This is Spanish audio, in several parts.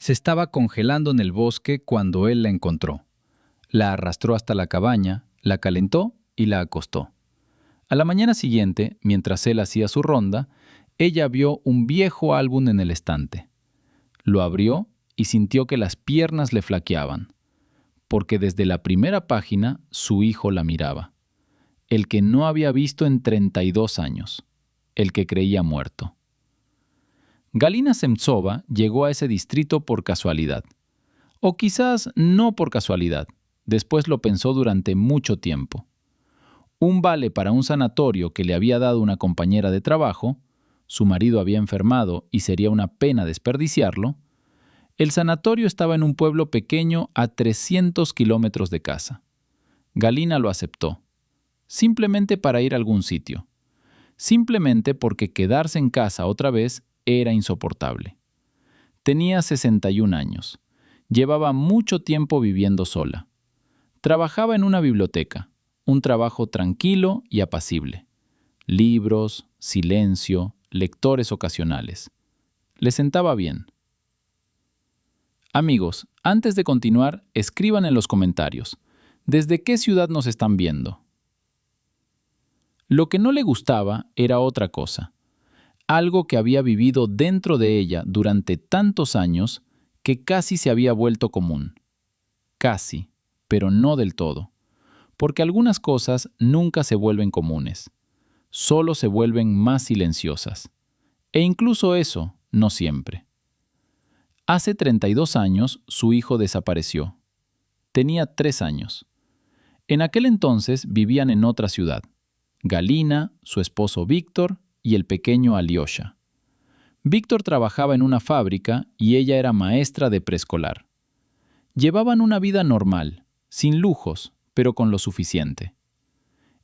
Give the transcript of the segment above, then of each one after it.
se estaba congelando en el bosque cuando él la encontró. La arrastró hasta la cabaña, la calentó y la acostó. A la mañana siguiente, mientras él hacía su ronda, ella vio un viejo álbum en el estante. Lo abrió y sintió que las piernas le flaqueaban, porque desde la primera página su hijo la miraba, el que no había visto en 32 años, el que creía muerto. Galina Semtsova llegó a ese distrito por casualidad. O quizás no por casualidad, después lo pensó durante mucho tiempo. Un vale para un sanatorio que le había dado una compañera de trabajo, su marido había enfermado y sería una pena desperdiciarlo. El sanatorio estaba en un pueblo pequeño a 300 kilómetros de casa. Galina lo aceptó, simplemente para ir a algún sitio, simplemente porque quedarse en casa otra vez era insoportable. Tenía 61 años, llevaba mucho tiempo viviendo sola. Trabajaba en una biblioteca, un trabajo tranquilo y apacible. Libros, silencio, lectores ocasionales. Le sentaba bien. Amigos, antes de continuar, escriban en los comentarios, ¿desde qué ciudad nos están viendo? Lo que no le gustaba era otra cosa, algo que había vivido dentro de ella durante tantos años que casi se había vuelto común. Casi, pero no del todo, porque algunas cosas nunca se vuelven comunes, solo se vuelven más silenciosas, e incluso eso no siempre. Hace 32 años su hijo desapareció. Tenía 3 años. En aquel entonces vivían en otra ciudad. Galina, su esposo Víctor y el pequeño Alyosha. Víctor trabajaba en una fábrica y ella era maestra de preescolar. Llevaban una vida normal, sin lujos, pero con lo suficiente.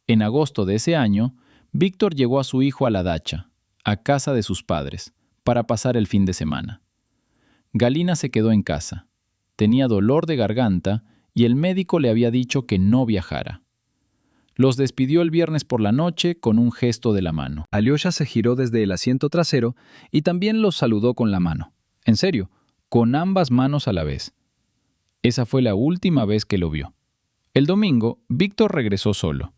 En agosto de ese año, Víctor llevó a su hijo a la dacha, a casa de sus padres, para pasar el fin de semana. Galina se quedó en casa. Tenía dolor de garganta y el médico le había dicho que no viajara. Los despidió el viernes por la noche con un gesto de la mano. Alyosha se giró desde el asiento trasero y también los saludó con la mano. En serio, con ambas manos a la vez. Esa fue la última vez que lo vio. El domingo, Víctor regresó solo.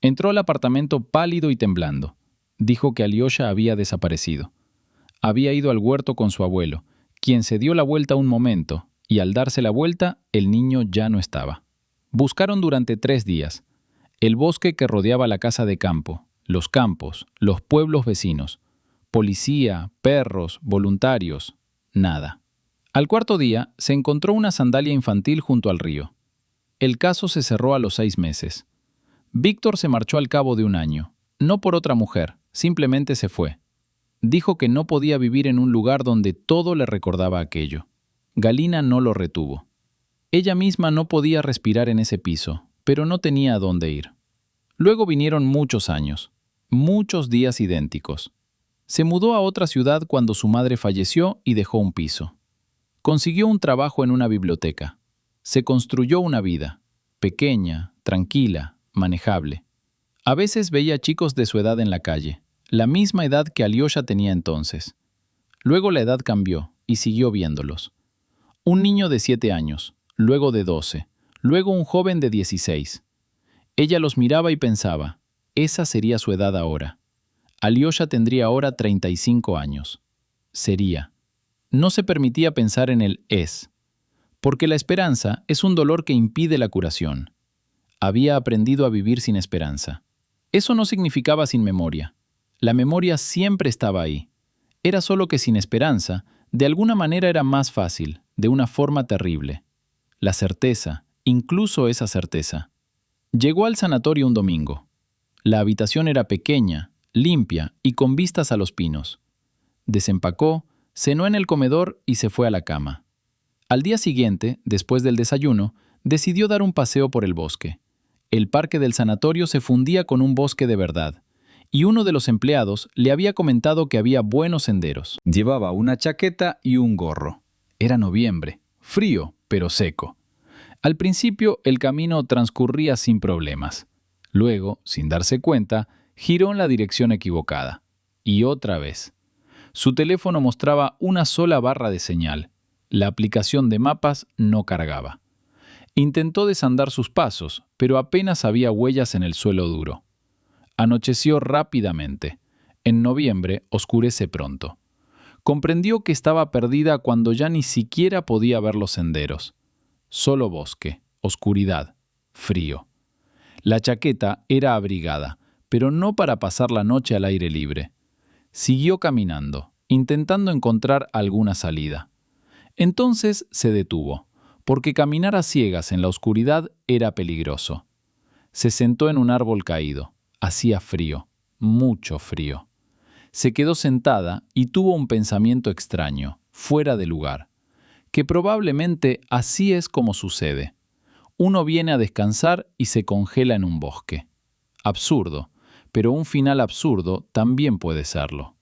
Entró al apartamento pálido y temblando. Dijo que Alyosha había desaparecido. Había ido al huerto con su abuelo, quien se dio la vuelta un momento, y al darse la vuelta, el niño ya no estaba. Buscaron durante 3 días. El bosque que rodeaba la casa de campo, los campos, los pueblos vecinos, policía, perros, voluntarios, nada. Al cuarto día, se encontró una sandalia infantil junto al río. El caso se cerró a los 6 meses. Víctor se marchó al cabo de un año, no por otra mujer, simplemente se fue. Dijo que no podía vivir en un lugar donde todo le recordaba aquello. Galina no lo retuvo. Ella misma no podía respirar en ese piso, pero no tenía a dónde ir. Luego vinieron muchos años, muchos días idénticos. Se mudó a otra ciudad cuando su madre falleció y dejó un piso. Consiguió un trabajo en una biblioteca. Se construyó una vida, pequeña, tranquila, manejable. A veces veía chicos de su edad en la calle, la misma edad que Alyosha tenía entonces. Luego la edad cambió y siguió viéndolos. Un niño de 7 años, luego de 12, luego un joven de 16. Ella los miraba y pensaba, esa sería su edad ahora. Alyosha tendría ahora 35 años. Sería. No se permitía pensar en el es, porque la esperanza es un dolor que impide la curación. Había aprendido a vivir sin esperanza. Eso no significaba sin memoria. La memoria siempre estaba ahí. Era solo que sin esperanza, de alguna manera era más fácil, de una forma terrible. La certeza, incluso esa certeza. Llegó al sanatorio un domingo. La habitación era pequeña, limpia y con vistas a los pinos. Desempacó, cenó en el comedor y se fue a la cama. Al día siguiente, después del desayuno, decidió dar un paseo por el bosque. El parque del sanatorio se fundía con un bosque de verdad, y uno de los empleados le había comentado que había buenos senderos. Llevaba una chaqueta y un gorro. Era noviembre, frío, pero seco. Al principio, el camino transcurría sin problemas. Luego, sin darse cuenta, giró en la dirección equivocada. Y otra vez. Su teléfono mostraba una sola barra de señal. La aplicación de mapas no cargaba. Intentó desandar sus pasos, pero apenas había huellas en el suelo duro. Anocheció rápidamente. En noviembre oscurece pronto. Comprendió que estaba perdida cuando ya ni siquiera podía ver los senderos. Solo bosque, oscuridad, frío. La chaqueta era abrigada, pero no para pasar la noche al aire libre. Siguió caminando, intentando encontrar alguna salida. Entonces se detuvo, porque caminar a ciegas en la oscuridad era peligroso. Se sentó en un árbol caído. Hacía frío, mucho frío. Se quedó sentada y tuvo un pensamiento extraño, fuera de lugar, que probablemente así es como sucede. Uno viene a descansar y se congela en un bosque. Absurdo, pero un final absurdo también puede serlo.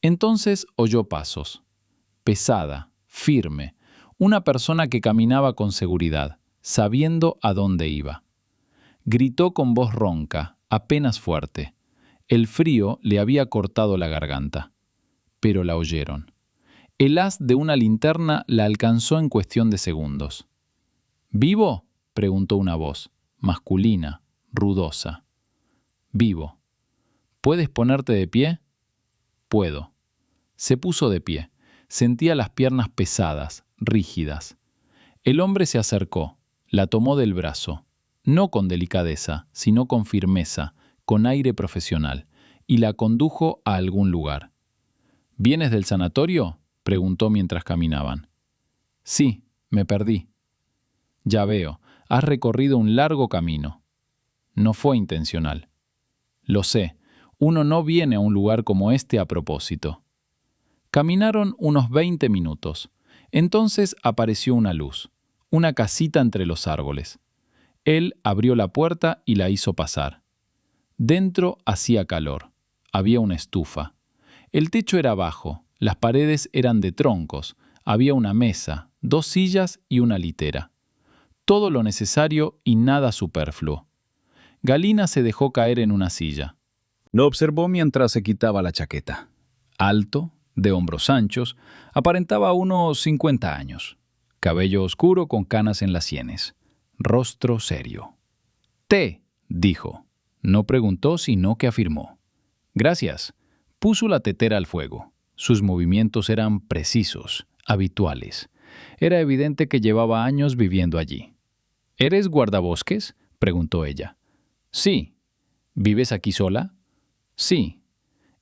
Entonces oyó pasos. Pesada, firme, una persona que caminaba con seguridad, sabiendo a dónde iba. Gritó con voz ronca, apenas fuerte. El frío le había cortado la garganta. Pero la oyeron. El haz de una linterna la alcanzó en cuestión de segundos. ¿Vivo?, preguntó una voz, masculina, rudosa. Vivo. ¿Puedes ponerte de pie? Puedo. Se puso de pie. Sentía las piernas pesadas, rígidas. El hombre se acercó, la tomó del brazo, no con delicadeza, sino con firmeza, con aire profesional, y la condujo a algún lugar. ¿Vienes del sanatorio?, preguntó mientras caminaban. Sí, me perdí. Ya veo, has recorrido un largo camino. No fue intencional. Lo sé, uno no viene a un lugar como este a propósito. Caminaron unos 20 minutos. Entonces apareció una luz, una casita entre los árboles. Él abrió la puerta y la hizo pasar. Dentro hacía calor. Había una estufa. El techo era bajo, las paredes eran de troncos, había una mesa, 2 sillas y una litera. Todo lo necesario y nada superfluo. Galina se dejó caer en una silla. Lo observó mientras se quitaba la chaqueta. Alto, de hombros anchos, aparentaba unos 50 años. Cabello oscuro con canas en las sienes. Rostro serio. «Té», dijo. No preguntó, sino que afirmó. «Gracias». Puso la tetera al fuego. Sus movimientos eran precisos, habituales. Era evidente que llevaba años viviendo allí. «¿Eres guardabosques?», preguntó ella. «Sí». «¿Vives aquí sola?». «Sí».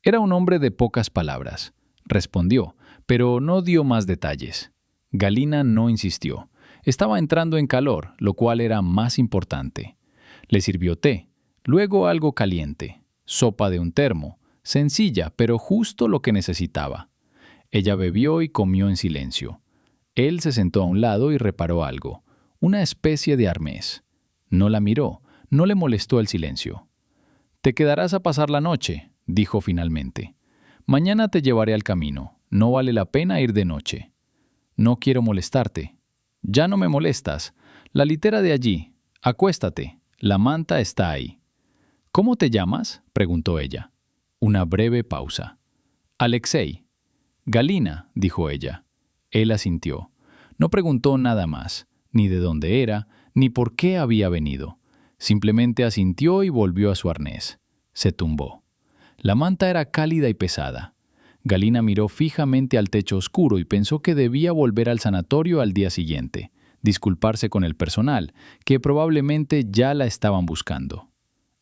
Era un hombre de pocas palabras. Respondió, pero no dio más detalles. Galina no insistió. Estaba entrando en calor, lo cual era más importante. Le sirvió té, luego algo caliente, sopa de un termo, sencilla, pero justo lo que necesitaba. Ella bebió y comió en silencio. Él se sentó a un lado y reparó algo, una especie de arnés. No la miró, no le molestó el silencio. «Te quedarás a pasar la noche», dijo finalmente. «Mañana te llevaré al camino. No vale la pena ir de noche». «No quiero molestarte». «Ya no me molestas. La litera de allí. Acuéstate. La manta está ahí». «¿Cómo te llamas?», preguntó ella. Una breve pausa. «Alexei». «Galina», dijo ella. Él asintió. No preguntó nada más, ni de dónde era, ni por qué había venido. Simplemente asintió y volvió a su arnés. Se tumbó. La manta era cálida y pesada. Galina miró fijamente al techo oscuro y pensó que debía volver al sanatorio al día siguiente, disculparse con el personal, que probablemente ya la estaban buscando.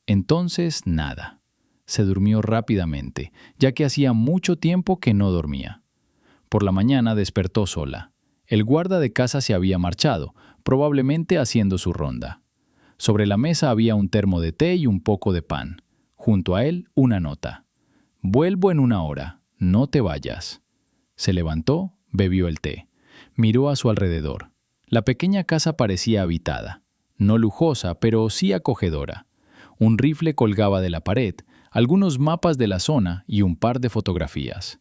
Entonces, nada. Se durmió rápidamente, ya que hacía mucho tiempo que no dormía. Por la mañana despertó sola. El guarda de casa se había marchado, probablemente haciendo su ronda. Sobre la mesa había un termo de té y un poco de pan. Junto a él, una nota. «Vuelvo en 1 hora. No te vayas». Se levantó, bebió el té. Miró a su alrededor. La pequeña casa parecía habitada. No lujosa, pero sí acogedora. Un rifle colgaba de la pared, algunos mapas de la zona y un par de fotografías.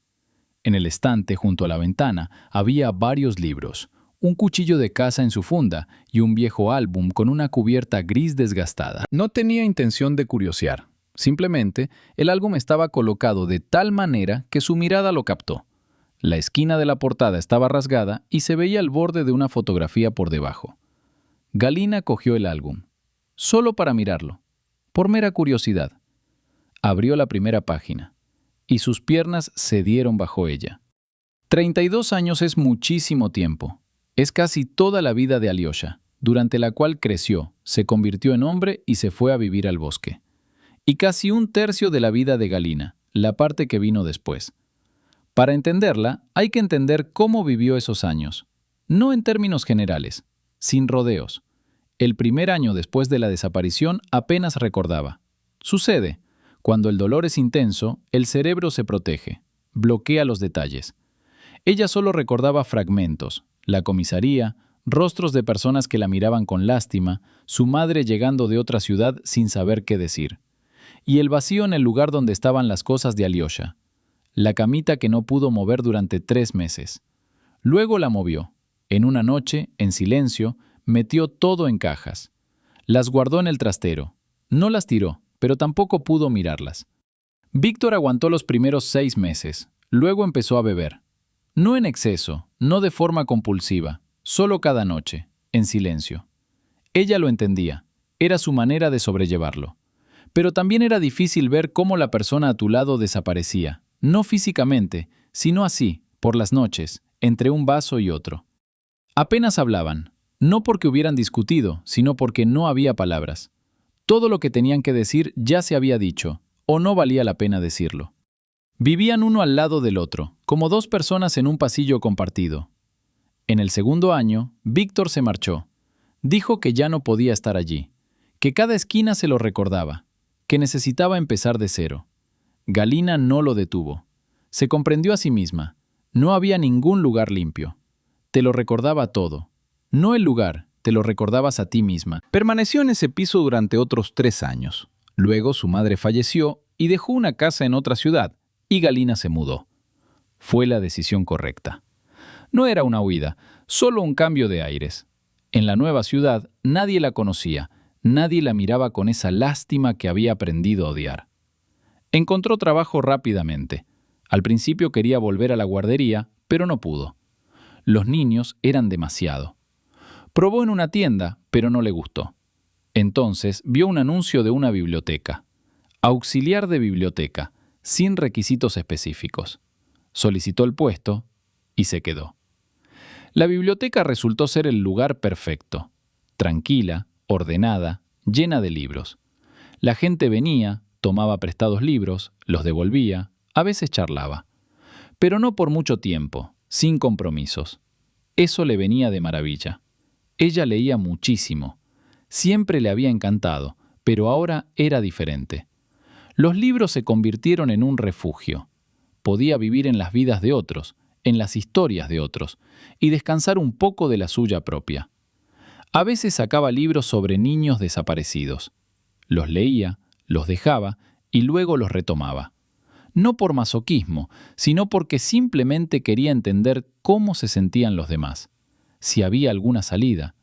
En el estante junto a la ventana había varios libros, un cuchillo de caza en su funda y un viejo álbum con una cubierta gris desgastada. No tenía intención de curiosear. Simplemente, el álbum estaba colocado de tal manera que su mirada lo captó. La esquina de la portada estaba rasgada y se veía el borde de una fotografía por debajo. Galina cogió el álbum, solo para mirarlo, por mera curiosidad. Abrió la primera página y sus piernas cedieron bajo ella. 32 años es muchísimo tiempo. Es casi toda la vida de Alyosha, durante la cual creció, se convirtió en hombre y se fue a vivir al bosque. Y casi un tercio de la vida de Galina, la parte que vino después. Para entenderla, hay que entender cómo vivió esos años. No en términos generales, sin rodeos. El primer año después de la desaparición apenas recordaba. Sucede. Cuando el dolor es intenso, el cerebro se protege, bloquea los detalles. Ella solo recordaba fragmentos, la comisaría, rostros de personas que la miraban con lástima, su madre llegando de otra ciudad sin saber qué decir. Y el vacío en el lugar donde estaban las cosas de Alyosha. La camita que no pudo mover durante 3 meses. Luego la movió. En una noche, en silencio, metió todo en cajas. Las guardó en el trastero. No las tiró, pero tampoco pudo mirarlas. Víctor aguantó los primeros 6 meses. Luego empezó a beber. No en exceso, no de forma compulsiva, solo cada noche, en silencio. Ella lo entendía. Era su manera de sobrellevarlo. Pero también era difícil ver cómo la persona a tu lado desaparecía. No físicamente, sino así, por las noches, entre un vaso y otro. Apenas hablaban, no porque hubieran discutido, sino porque no había palabras. Todo lo que tenían que decir ya se había dicho, o no valía la pena decirlo. Vivían uno al lado del otro, como 2 personas en un pasillo compartido. En el segundo año, Víctor se marchó. Dijo que ya no podía estar allí, que cada esquina se lo recordaba, que necesitaba empezar de cero. Galina no lo detuvo. Se comprendió a sí misma. No había ningún lugar limpio. Te lo recordaba todo. No el lugar, te lo recordabas a ti misma. Permaneció en ese piso durante otros 3 años. Luego su madre falleció y dejó una casa en otra ciudad, y Galina se mudó. Fue la decisión correcta. No era una huida, solo un cambio de aires. En la nueva ciudad nadie la conocía, nadie la miraba con esa lástima que había aprendido a odiar. Encontró trabajo rápidamente. Al principio quería volver a la guardería, pero no pudo. Los niños eran demasiado. Probó en una tienda, pero no le gustó. Entonces vio un anuncio de una biblioteca. Auxiliar de biblioteca, sin requisitos específicos. Solicitó el puesto y se quedó. La biblioteca resultó ser el lugar perfecto. Tranquila, ordenada, llena de libros. La gente venía, tomaba prestados libros, los devolvía, a veces charlaba. Pero no por mucho tiempo, sin compromisos. Eso le venía de maravilla. Ella leía muchísimo. Siempre le había encantado, pero ahora era diferente. Los libros se convirtieron en un refugio. Podía vivir en las vidas de otros, en las historias de otros, y descansar un poco de la suya propia. A veces sacaba libros sobre niños desaparecidos. Los leía, los dejaba y luego los retomaba. No por masoquismo, sino porque simplemente quería entender cómo se sentían los demás, si había alguna salida,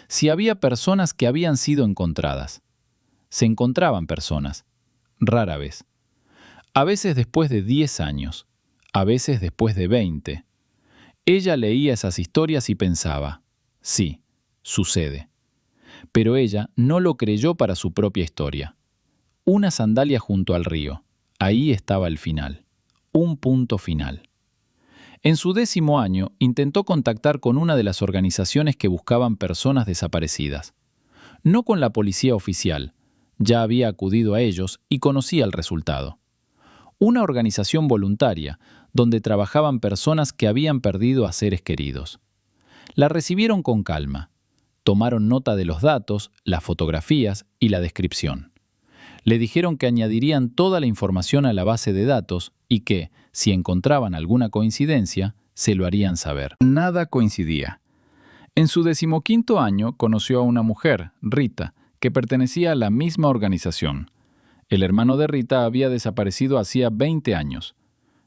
si había personas que habían sido encontradas. Se encontraban personas, rara vez. A veces después de 10 años, a veces después de 20. Ella leía esas historias y pensaba, sí, sucede. Pero ella no lo creyó para su propia historia. Una sandalia junto al río. Ahí estaba el final. Un punto final. En su 10º año, intentó contactar con una de las organizaciones que buscaban personas desaparecidas. No con la policía oficial. Ya había acudido a ellos y conocía el resultado. Una organización voluntaria, donde trabajaban personas que habían perdido a seres queridos. La recibieron con calma. Tomaron nota de los datos, las fotografías y la descripción. Le dijeron que añadirían toda la información a la base de datos y que, si encontraban alguna coincidencia, se lo harían saber. Nada coincidía. En su 15º año conoció a una mujer, Rita, que pertenecía a la misma organización. El hermano de Rita había desaparecido hacía 20 años.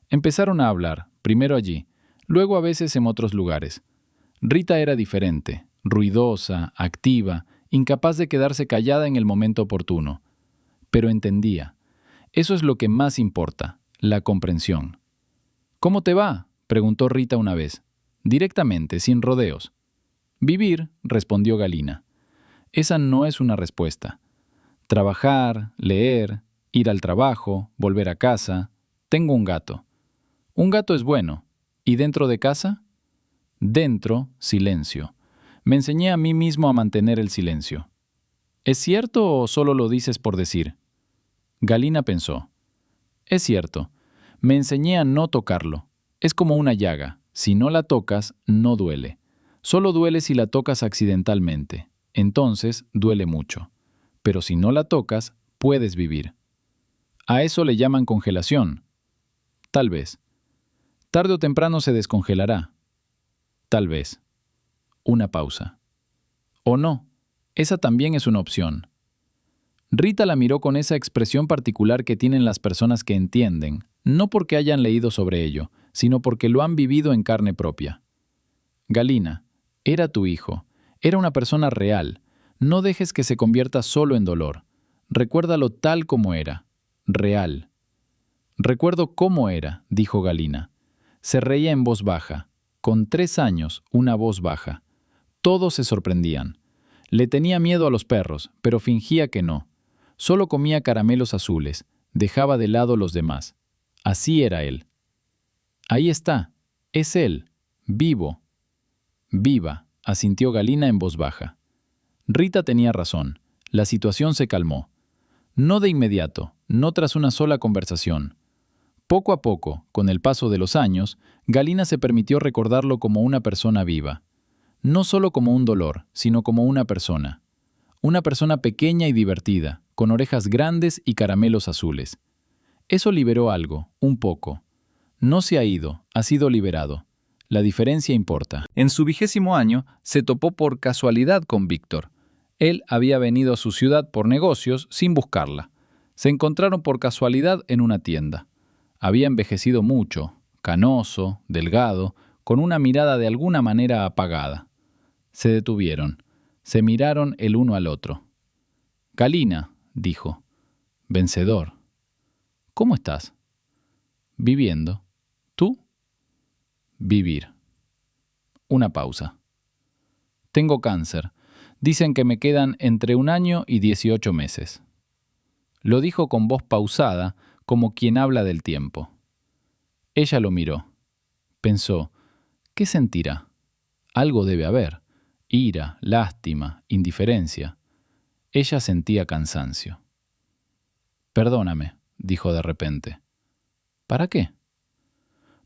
Empezaron a hablar, primero allí, luego a veces en otros lugares. Rita era diferente, ruidosa, activa, incapaz de quedarse callada en el momento oportuno. Pero entendía. Eso es lo que más importa, la comprensión. «¿Cómo te va?», preguntó Rita una vez, directamente, sin rodeos. Vivir, respondió Galina. Esa no es una respuesta. Trabajar, leer, ir al trabajo, volver a casa. Tengo un gato. Un gato es bueno. ¿Y dentro de casa? Dentro, silencio. Me enseñé a mí mismo a mantener el silencio. ¿Es cierto o solo lo dices por decir? Galina pensó. Es cierto. Me enseñé a no tocarlo. Es como una llaga. Si no la tocas, no duele. Solo duele si la tocas accidentalmente. Entonces, duele mucho. Pero si no la tocas, puedes vivir. A eso le llaman congelación. Tal vez. Tarde o temprano se descongelará. Tal vez. Una pausa. O no. Esa también es una opción. Rita la miró con esa expresión particular que tienen las personas que entienden, no porque hayan leído sobre ello, sino porque lo han vivido en carne propia. Galina, era tu hijo, era una persona real. No dejes que se convierta solo en dolor. Recuérdalo tal como era, real. Recuerdo cómo era, dijo Galina. Se reía en voz baja. Con 3 años, una voz baja. Todos se sorprendían. Le tenía miedo a los perros, pero fingía que no. Solo comía caramelos azules, dejaba de lado los demás. Así era él. Ahí está, es él, vivo. Viva, asintió Galina en voz baja. Rita tenía razón, la situación se calmó. No de inmediato, no tras una sola conversación. Poco a poco, con el paso de los años, Galina se permitió recordarlo como una persona viva. No solo como un dolor, sino como una persona. Una persona pequeña y divertida, con orejas grandes y caramelos azules. Eso liberó algo, un poco. No se ha ido, ha sido liberado. La diferencia importa. En su 20º año, se topó por casualidad con Víctor. Él había venido a su ciudad por negocios sin buscarla. Se encontraron por casualidad en una tienda. Había envejecido mucho, canoso, delgado, con una mirada de alguna manera apagada. Se detuvieron. Se miraron el uno al otro. Galina, dijo. Vencedor. ¿Cómo estás? Viviendo. ¿Tú? Vivir. Una pausa. Tengo cáncer. Dicen que me quedan entre 1 año y 18 meses. Lo dijo con voz pausada, como quien habla del tiempo. Ella lo miró. Pensó, ¿qué sentirá? Algo debe haber. Ira, lástima, indiferencia. Ella sentía cansancio. Perdóname, dijo de repente. ¿Para qué?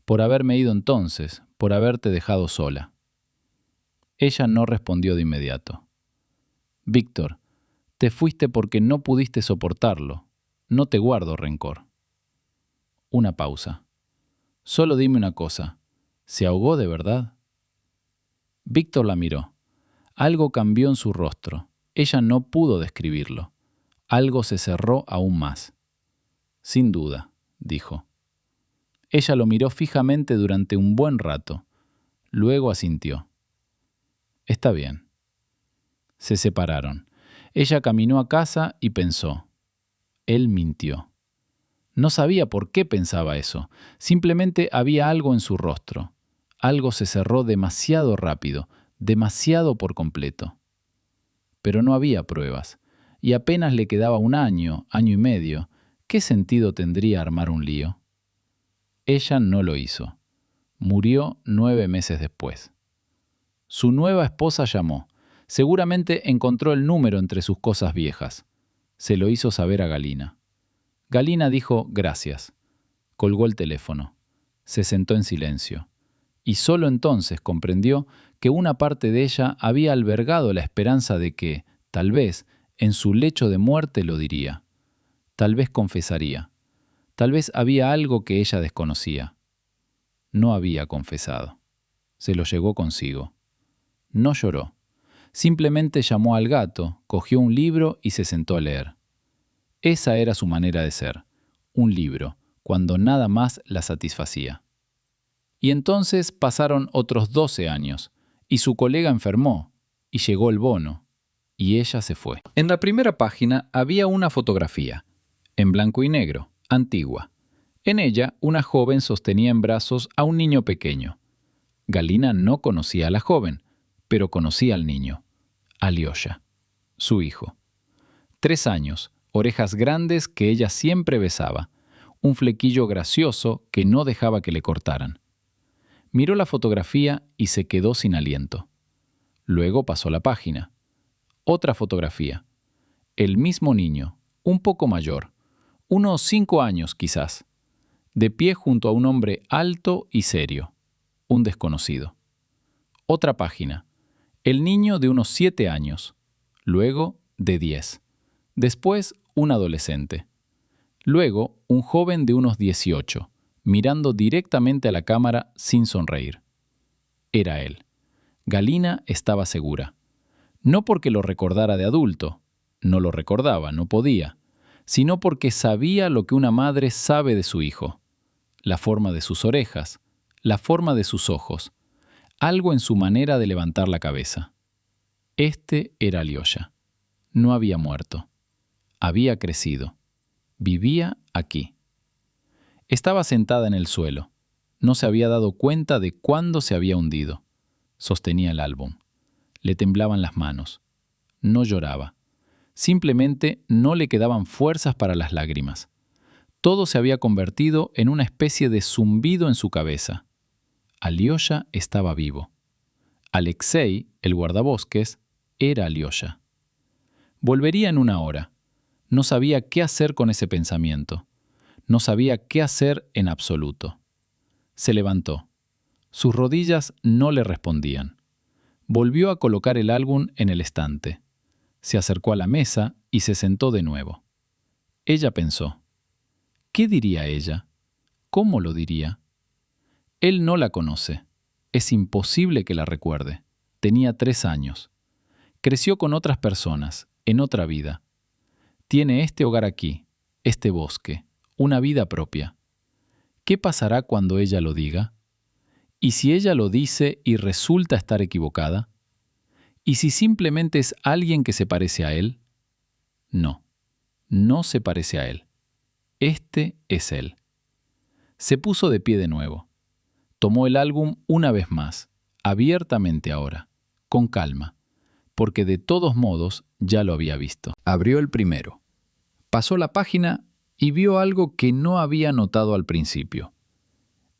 Por haberme ido entonces, por haberte dejado sola. Ella no respondió de inmediato. Víctor, te fuiste porque no pudiste soportarlo. No te guardo rencor. Una pausa. Solo dime una cosa. ¿Se ahogó de verdad? Víctor la miró. Algo cambió en su rostro. Ella no pudo describirlo. Algo se cerró aún más. Sin duda, dijo. Ella lo miró fijamente durante un buen rato. Luego asintió. Está bien. Se separaron. Ella caminó a casa y pensó. Él mintió. No sabía por qué pensaba eso. Simplemente había algo en su rostro. Algo se cerró demasiado rápido, demasiado por completo. Pero no había pruebas. Y apenas le quedaba 1 año, año y medio. ¿Qué sentido tendría armar un lío? Ella no lo hizo. Murió 9 meses después. Su nueva esposa llamó. Seguramente encontró el número entre sus cosas viejas. Se lo hizo saber a Galina. Galina dijo gracias. Colgó el teléfono. Se sentó en silencio. Y solo entonces comprendió que una parte de ella había albergado la esperanza de que, tal vez, en su lecho de muerte lo diría. Tal vez confesaría. Tal vez había algo que ella desconocía. No había confesado. Se lo llevó consigo. No lloró. Simplemente llamó al gato, cogió un libro y se sentó a leer. Esa era su manera de ser. Un libro, cuando nada más la satisfacía. Y entonces pasaron otros 12 años, y su colega enfermó, y llegó el bono, y ella se fue. En la primera página había una fotografía, en blanco y negro, antigua. En ella, una joven sostenía en brazos a un niño pequeño. Galina no conocía a la joven, pero conocía al niño, Alyosha, su hijo. 3 años, orejas grandes que ella siempre besaba, un flequillo gracioso que no dejaba que le cortaran. Miró la fotografía y se quedó sin aliento. Luego pasó la página. Otra fotografía. El mismo niño, un poco mayor, unos 5 años quizás, de pie junto a un hombre alto y serio, un desconocido. Otra página. El niño de unos 7 años, luego de 10. Después un adolescente. Luego un joven de unos 18, mirando directamente a la cámara sin sonreír. Era él. Galina estaba segura. No porque lo recordara de adulto, no lo recordaba, no podía, sino porque sabía lo que una madre sabe de su hijo. La forma de sus orejas, la forma de sus ojos, algo en su manera de levantar la cabeza. Este era Alyosha. No había muerto. Había crecido. Vivía aquí. Estaba sentada en el suelo. No se había dado cuenta de cuándo se había hundido. Sostenía el álbum. Le temblaban las manos. No lloraba. Simplemente no le quedaban fuerzas para las lágrimas. Todo se había convertido en una especie de zumbido en su cabeza. Alyosha estaba vivo. Alexei, el guardabosques, era Alyosha. Volvería en 1 hora. No sabía qué hacer con ese pensamiento. No sabía qué hacer en absoluto. Se levantó. Sus rodillas no le respondían. Volvió a colocar el álbum en el estante. Se acercó a la mesa y se sentó de nuevo. Ella pensó, ¿qué diría ella? ¿Cómo lo diría? Él no la conoce. Es imposible que la recuerde. Tenía 3 años. Creció con otras personas, en otra vida. Tiene este hogar aquí, este bosque, una vida propia. ¿Qué pasará cuando ella lo diga? ¿Y si ella lo dice y resulta estar equivocada? ¿Y si simplemente es alguien que se parece a él? No, no se parece a él. Este es él. Se puso de pie de nuevo. Tomó el álbum una vez más, abiertamente ahora, con calma, porque de todos modos ya lo había visto. Abrió el primero. Pasó la página y vio algo que no había notado al principio.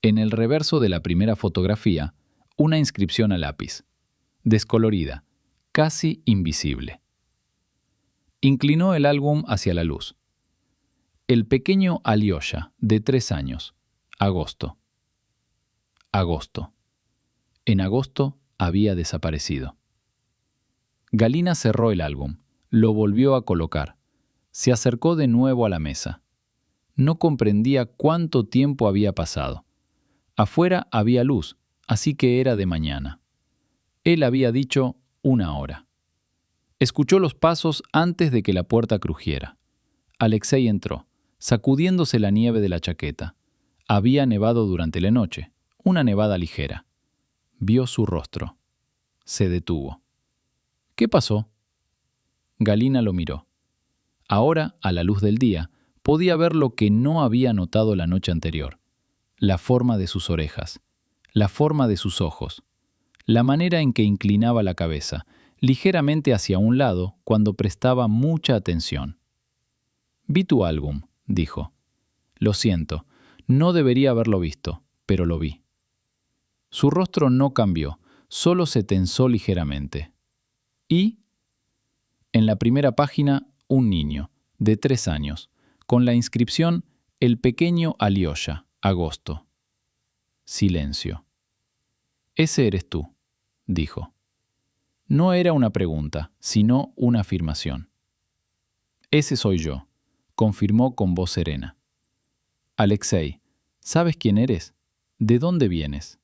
En el reverso de la primera fotografía, una inscripción a lápiz, descolorida, casi invisible. Inclinó el álbum hacia la luz. El pequeño Alyosha, de 3 años. Agosto. Agosto. En agosto había desaparecido. Galina cerró el álbum, lo volvió a colocar. Se acercó de nuevo a la mesa. No comprendía cuánto tiempo había pasado. Afuera había luz, así que era de mañana. Él había dicho 1 hora. Escuchó los pasos antes de que la puerta crujiera. Alexei entró, sacudiéndose la nieve de la chaqueta. Había nevado durante la noche, una nevada ligera. Vio su rostro. Se detuvo. ¿Qué pasó? Galina lo miró. Ahora, a la luz del día, podía ver lo que no había notado la noche anterior. La forma de sus orejas, la forma de sus ojos, la manera en que inclinaba la cabeza, ligeramente hacia un lado cuando prestaba mucha atención. Vi tu álbum, dijo. Lo siento, no debería haberlo visto, pero lo vi. Su rostro no cambió, solo se tensó ligeramente. Y, en la primera página, un niño, de 3 años, con la inscripción El pequeño Alyosha, agosto. Silencio. Ese eres tú, dijo. No era una pregunta, sino una afirmación. Ese soy yo, confirmó con voz serena. Alexei, ¿sabes quién eres? ¿De dónde vienes?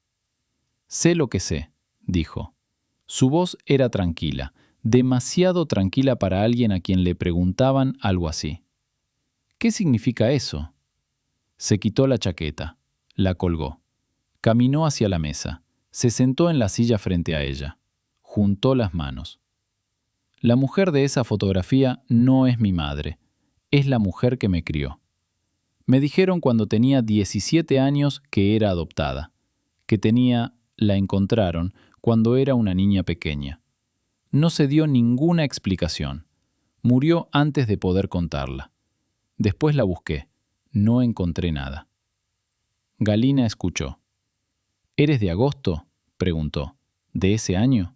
Sé lo que sé, dijo. Su voz era tranquila, demasiado tranquila para alguien a quien le preguntaban algo así. ¿Qué significa eso? Se quitó la chaqueta, la colgó, caminó hacia la mesa, se sentó en la silla frente a ella, juntó las manos. La mujer de esa fotografía no es mi madre, es la mujer que me crió. Me dijeron cuando tenía 17 años que era adoptada, la encontraron cuando era una niña pequeña. No se dio ninguna explicación. Murió antes de poder contarla. Después la busqué. No encontré nada. Galina escuchó. ¿Eres de agosto?, preguntó. ¿De ese año?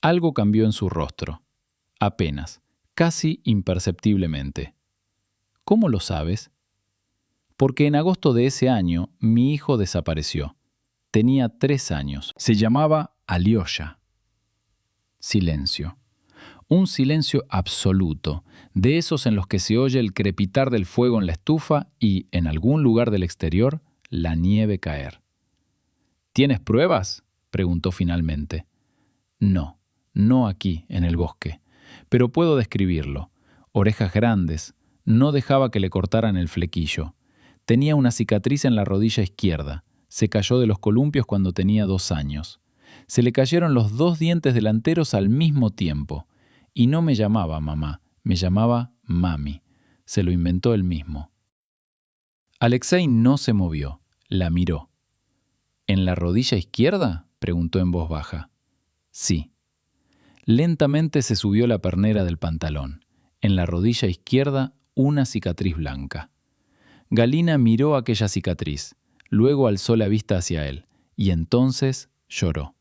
Algo cambió en su rostro. Apenas, casi imperceptiblemente. ¿Cómo lo sabes? Porque en agosto de ese año mi hijo desapareció. Tenía 3 años. Se llamaba Alyosha. Silencio. Un silencio absoluto, de esos en los que se oye el crepitar del fuego en la estufa y, en algún lugar del exterior, la nieve caer. ¿Tienes pruebas?, preguntó finalmente. No, no aquí, en el bosque, pero puedo describirlo. Orejas grandes, no dejaba que le cortaran el flequillo. Tenía una cicatriz en la rodilla izquierda, se cayó de los columpios cuando tenía 2 años. Se le cayeron los 2 dientes delanteros al mismo tiempo. Y no me llamaba mamá, me llamaba mami. Se lo inventó él mismo. Alexei no se movió, la miró. ¿En la rodilla izquierda?, preguntó en voz baja. Sí. Lentamente se subió la pernera del pantalón. En la rodilla izquierda, una cicatriz blanca. Galina miró aquella cicatriz, luego alzó la vista hacia él, y entonces lloró.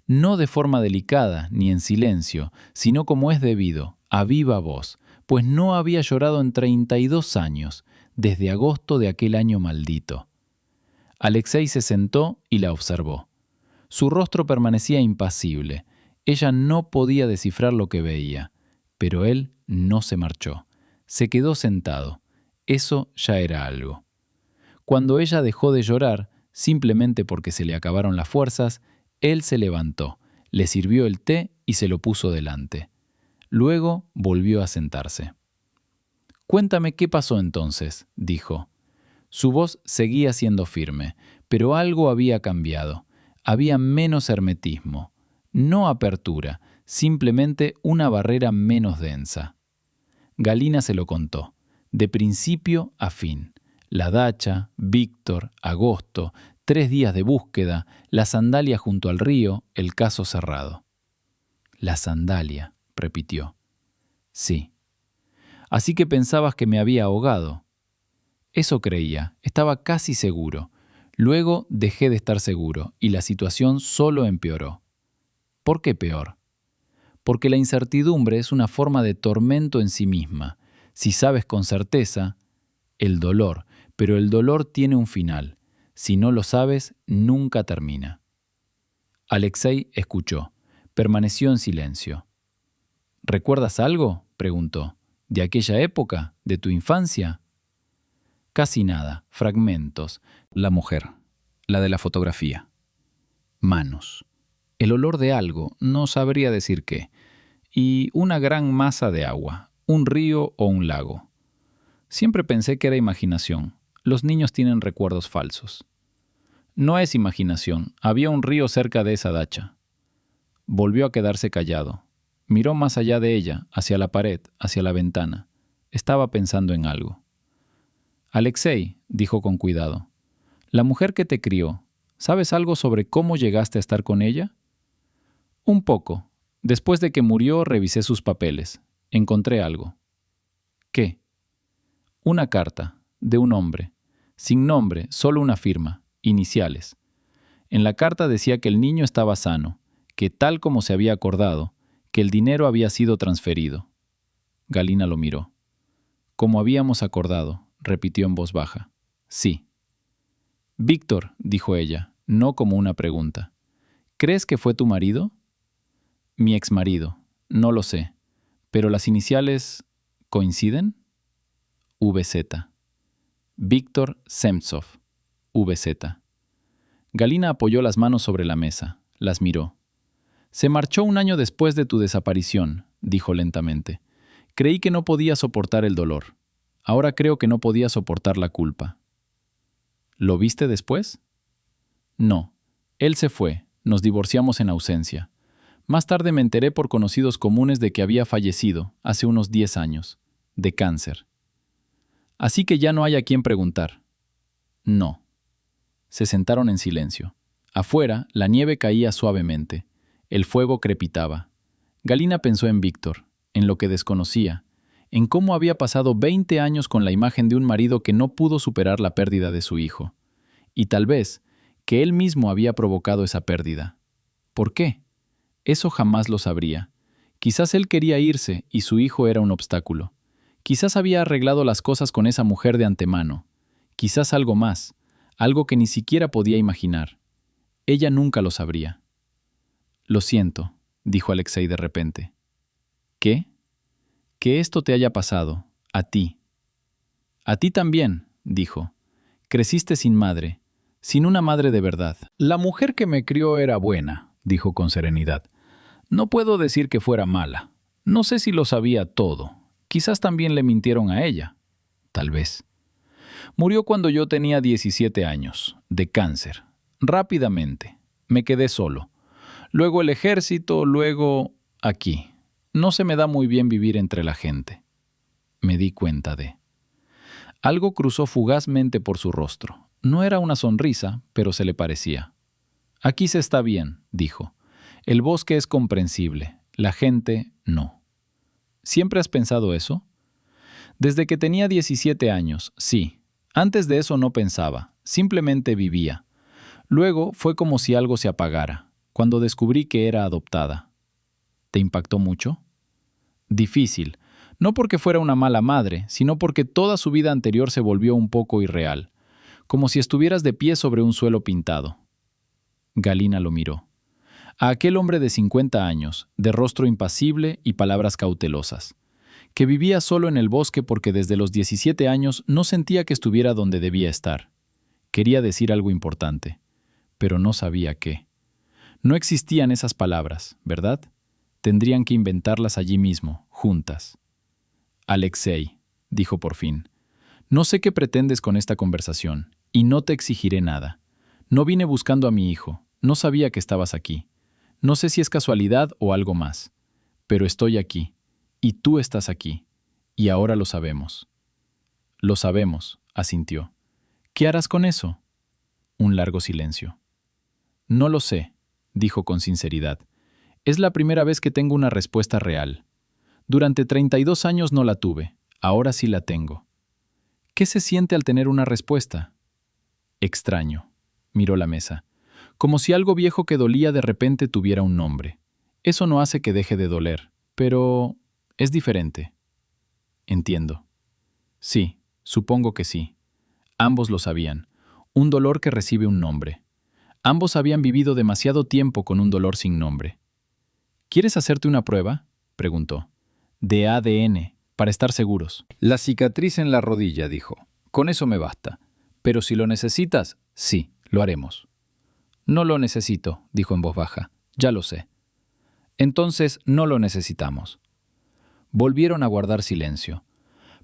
No de forma delicada ni en silencio, sino como es debido, a viva voz, pues no había llorado en 32 años, desde agosto de aquel año maldito. Alexei se sentó y la observó. Su rostro permanecía impasible. Ella no podía descifrar lo que veía, pero él no se marchó. Se quedó sentado. Eso ya era algo. Cuando ella dejó de llorar, simplemente porque se le acabaron las fuerzas, él se levantó, le sirvió el té y se lo puso delante. Luego volvió a sentarse. «Cuéntame qué pasó entonces», dijo. Su voz seguía siendo firme, pero algo había cambiado. Había menos hermetismo, no apertura, simplemente una barrera menos densa. Galina se lo contó, de principio a fin. La dacha, Víctor, agosto, 3 días de búsqueda, la sandalia junto al río, el caso cerrado. La sandalia, repitió. Sí. Así que pensabas que me había ahogado. Eso creía, estaba casi seguro. Luego dejé de estar seguro y la situación solo empeoró. ¿Por qué peor? Porque la incertidumbre es una forma de tormento en sí misma. Si sabes con certeza, el dolor, pero el dolor tiene un final. Si no lo sabes, nunca termina. Alexei escuchó. Permaneció en silencio. ¿Recuerdas algo?, preguntó. ¿De aquella época? ¿De tu infancia? Casi nada, fragmentos. La mujer, la de la fotografía. Manos. El olor de algo, no sabría decir qué. Y una gran masa de agua, un río o un lago. Siempre pensé que era imaginación. Los niños tienen recuerdos falsos. No es imaginación, había un río cerca de esa dacha. Volvió a quedarse callado. Miró más allá de ella, hacia la pared, hacia la ventana. Estaba pensando en algo. Alexei, dijo con cuidado, la mujer que te crió, ¿sabes algo sobre cómo llegaste a estar con ella? Un poco. Después de que murió, revisé sus papeles. Encontré algo. ¿Qué? Una carta, de un hombre. Sin nombre, solo una firma, iniciales. En la carta decía que el niño estaba sano, que tal como se había acordado, que el dinero había sido transferido. Galina lo miró. Como habíamos acordado, repitió en voz baja. Sí. Víctor, dijo ella, no como una pregunta. ¿Crees que fue tu marido? Mi exmarido, no lo sé. ¿Pero las iniciales coinciden? VZ. Víctor Semtsov, VZ. Galina apoyó las manos sobre la mesa, las miró. Se marchó 1 año después de tu desaparición, dijo lentamente. Creí que no podía soportar el dolor. Ahora creo que no podía soportar la culpa. ¿Lo viste después? No. Él se fue. Nos divorciamos en ausencia. Más tarde me enteré por conocidos comunes de que había fallecido, hace unos 10 años, de cáncer. Así que ya no hay a quien preguntar. No. Se sentaron en silencio. Afuera, la nieve caía suavemente. El fuego crepitaba. Galina pensó en Víctor, en lo que desconocía, en cómo había pasado 20 años con la imagen de un marido que no pudo superar la pérdida de su hijo. Y tal vez que él mismo había provocado esa pérdida. ¿Por qué? Eso jamás lo sabría. Quizás él quería irse y su hijo era un obstáculo. Quizás había arreglado las cosas con esa mujer de antemano. Quizás algo más, algo que ni siquiera podía imaginar. Ella nunca lo sabría. «Lo siento», dijo Alexei de repente. «¿Qué?» «Que esto te haya pasado, a ti». «A ti también», dijo. «Creciste sin madre, sin una madre de verdad». «La mujer que me crió era buena», dijo con serenidad. «No puedo decir que fuera mala. No sé si lo sabía todo. Quizás también le mintieron a ella. Tal vez. Murió cuando yo tenía 17 años, de cáncer. Rápidamente. Me quedé solo. Luego el ejército, luego aquí. No se me da muy bien vivir entre la gente». Me di cuenta de. Algo cruzó fugazmente por su rostro. No era una sonrisa, pero se le parecía. «Aquí se está bien», dijo. «El bosque es comprensible, la gente no». «¿Siempre has pensado eso?» «Desde que tenía 17 años, sí. Antes de eso no pensaba, simplemente vivía. Luego fue como si algo se apagara, cuando descubrí que era adoptada». «¿Te impactó mucho?» «Difícil, no porque fuera una mala madre, sino porque toda su vida anterior se volvió un poco irreal, como si estuvieras de pie sobre un suelo pintado». Galina lo miró. A aquel hombre de 50 años, de rostro impasible y palabras cautelosas, que vivía solo en el bosque porque desde los 17 años no sentía que estuviera donde debía estar. Quería decir algo importante, pero no sabía qué. No existían esas palabras, ¿verdad? Tendrían que inventarlas allí mismo, juntas. «Alexei», dijo por fin, «no sé qué pretendes con esta conversación, y no te exigiré nada. No vine buscando a mi hijo, no sabía que estabas aquí. No sé si es casualidad o algo más, pero estoy aquí, y tú estás aquí, y ahora lo sabemos». «Lo sabemos», asintió. «¿Qué harás con eso?» Un largo silencio. «No lo sé», dijo con sinceridad. «Es la primera vez que tengo una respuesta real. Durante 32 años no la tuve, ahora sí la tengo». «¿Qué se siente al tener una respuesta?» «Extraño», miró la mesa. «Como si algo viejo que dolía de repente tuviera un nombre. Eso no hace que deje de doler, pero es diferente». «Entiendo». «Sí, supongo que sí». Ambos lo sabían. Un dolor que recibe un nombre. Ambos habían vivido demasiado tiempo con un dolor sin nombre. «¿Quieres hacerte una prueba?», preguntó. «De ADN, para estar seguros». «La cicatriz en la rodilla», dijo. «Con eso me basta. Pero si lo necesitas, sí, lo haremos». «No lo necesito», dijo en voz baja. «Ya lo sé». «Entonces no lo necesitamos». Volvieron a guardar silencio.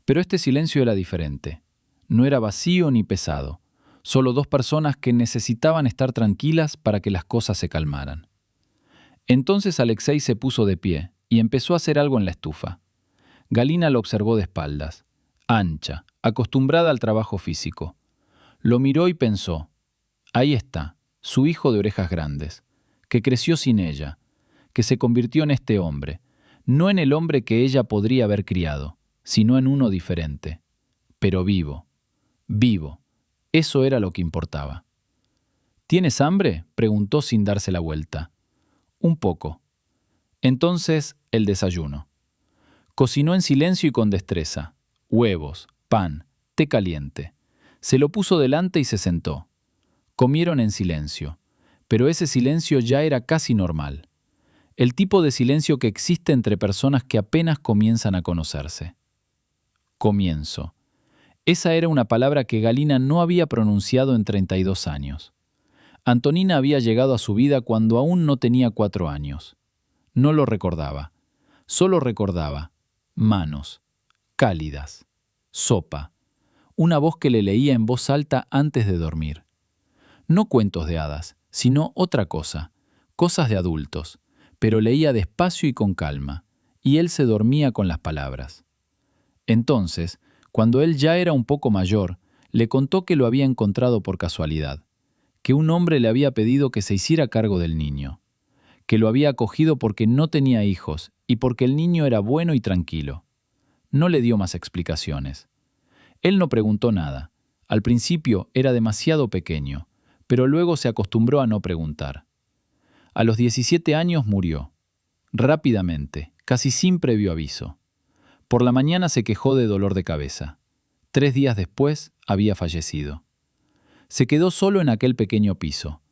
Pero este silencio era diferente. No era vacío ni pesado. Solo dos personas que necesitaban estar tranquilas para que las cosas se calmaran. Entonces Alexei se puso de pie y empezó a hacer algo en la estufa. Galina lo observó de espaldas, ancha, acostumbrada al trabajo físico. Lo miró y pensó: ahí está, su hijo de orejas grandes, que creció sin ella, que se convirtió en este hombre, no en el hombre que ella podría haber criado, sino en uno diferente. Pero vivo, vivo, eso era lo que importaba. ¿Tienes hambre?, preguntó sin darse la vuelta. Un poco. Entonces, el desayuno. Cocinó en silencio y con destreza. Huevos, pan, té caliente. Se lo puso delante y se sentó. Comieron en silencio, pero ese silencio ya era casi normal. El tipo de silencio que existe entre personas que apenas comienzan a conocerse. Comienzo. Esa era una palabra que Galina no había pronunciado en 32 años. Antonina había llegado a su vida cuando aún no tenía 4 años. No lo recordaba. Solo recordaba manos, cálidas, sopa, una voz que le leía en voz alta antes de dormir. No cuentos de hadas, sino otra cosa, cosas de adultos, pero leía despacio y con calma, y él se dormía con las palabras. Entonces, Cuando él ya era un poco mayor, le contó que lo había encontrado por casualidad, que un hombre le había pedido que se hiciera cargo del niño, que lo había acogido porque no tenía hijos y porque el niño era bueno y tranquilo. No le dio más explicaciones. Él no preguntó nada. Al principio era demasiado pequeño, pero luego se acostumbró a no preguntar. A los 17 años murió. Rápidamente, casi sin previo aviso. Por la mañana se quejó de dolor de cabeza. 3 días después había fallecido. Se quedó solo en aquel pequeño piso.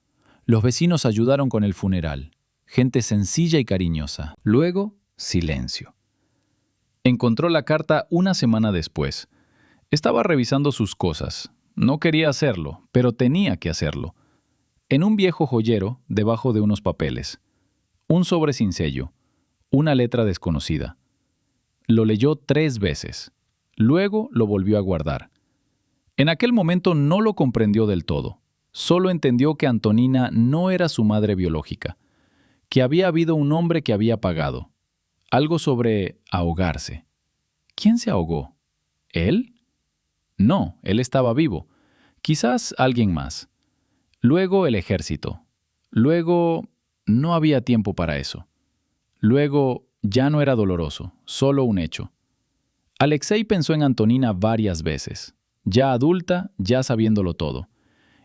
Los vecinos ayudaron con el funeral. Gente sencilla y cariñosa. Luego, silencio. Encontró la carta una semana después. Estaba revisando sus cosas. No quería hacerlo, pero tenía que hacerlo. En un viejo joyero, debajo de unos papeles. Un sobre sin sello. Una letra desconocida. Lo leyó 3 veces. Luego lo volvió a guardar. En aquel momento no lo comprendió del todo. Solo entendió que Antonina no era su madre biológica, que había habido un hombre que había pagado. Algo sobre ahogarse. ¿Quién se ahogó? ¿Él? No, él estaba vivo. Quizás alguien más. Luego el ejército. Luego no había tiempo para eso. Luego ya no era doloroso, solo un hecho. Alexei pensó en Antonina varias veces. Ya adulta, ya sabiéndolo todo.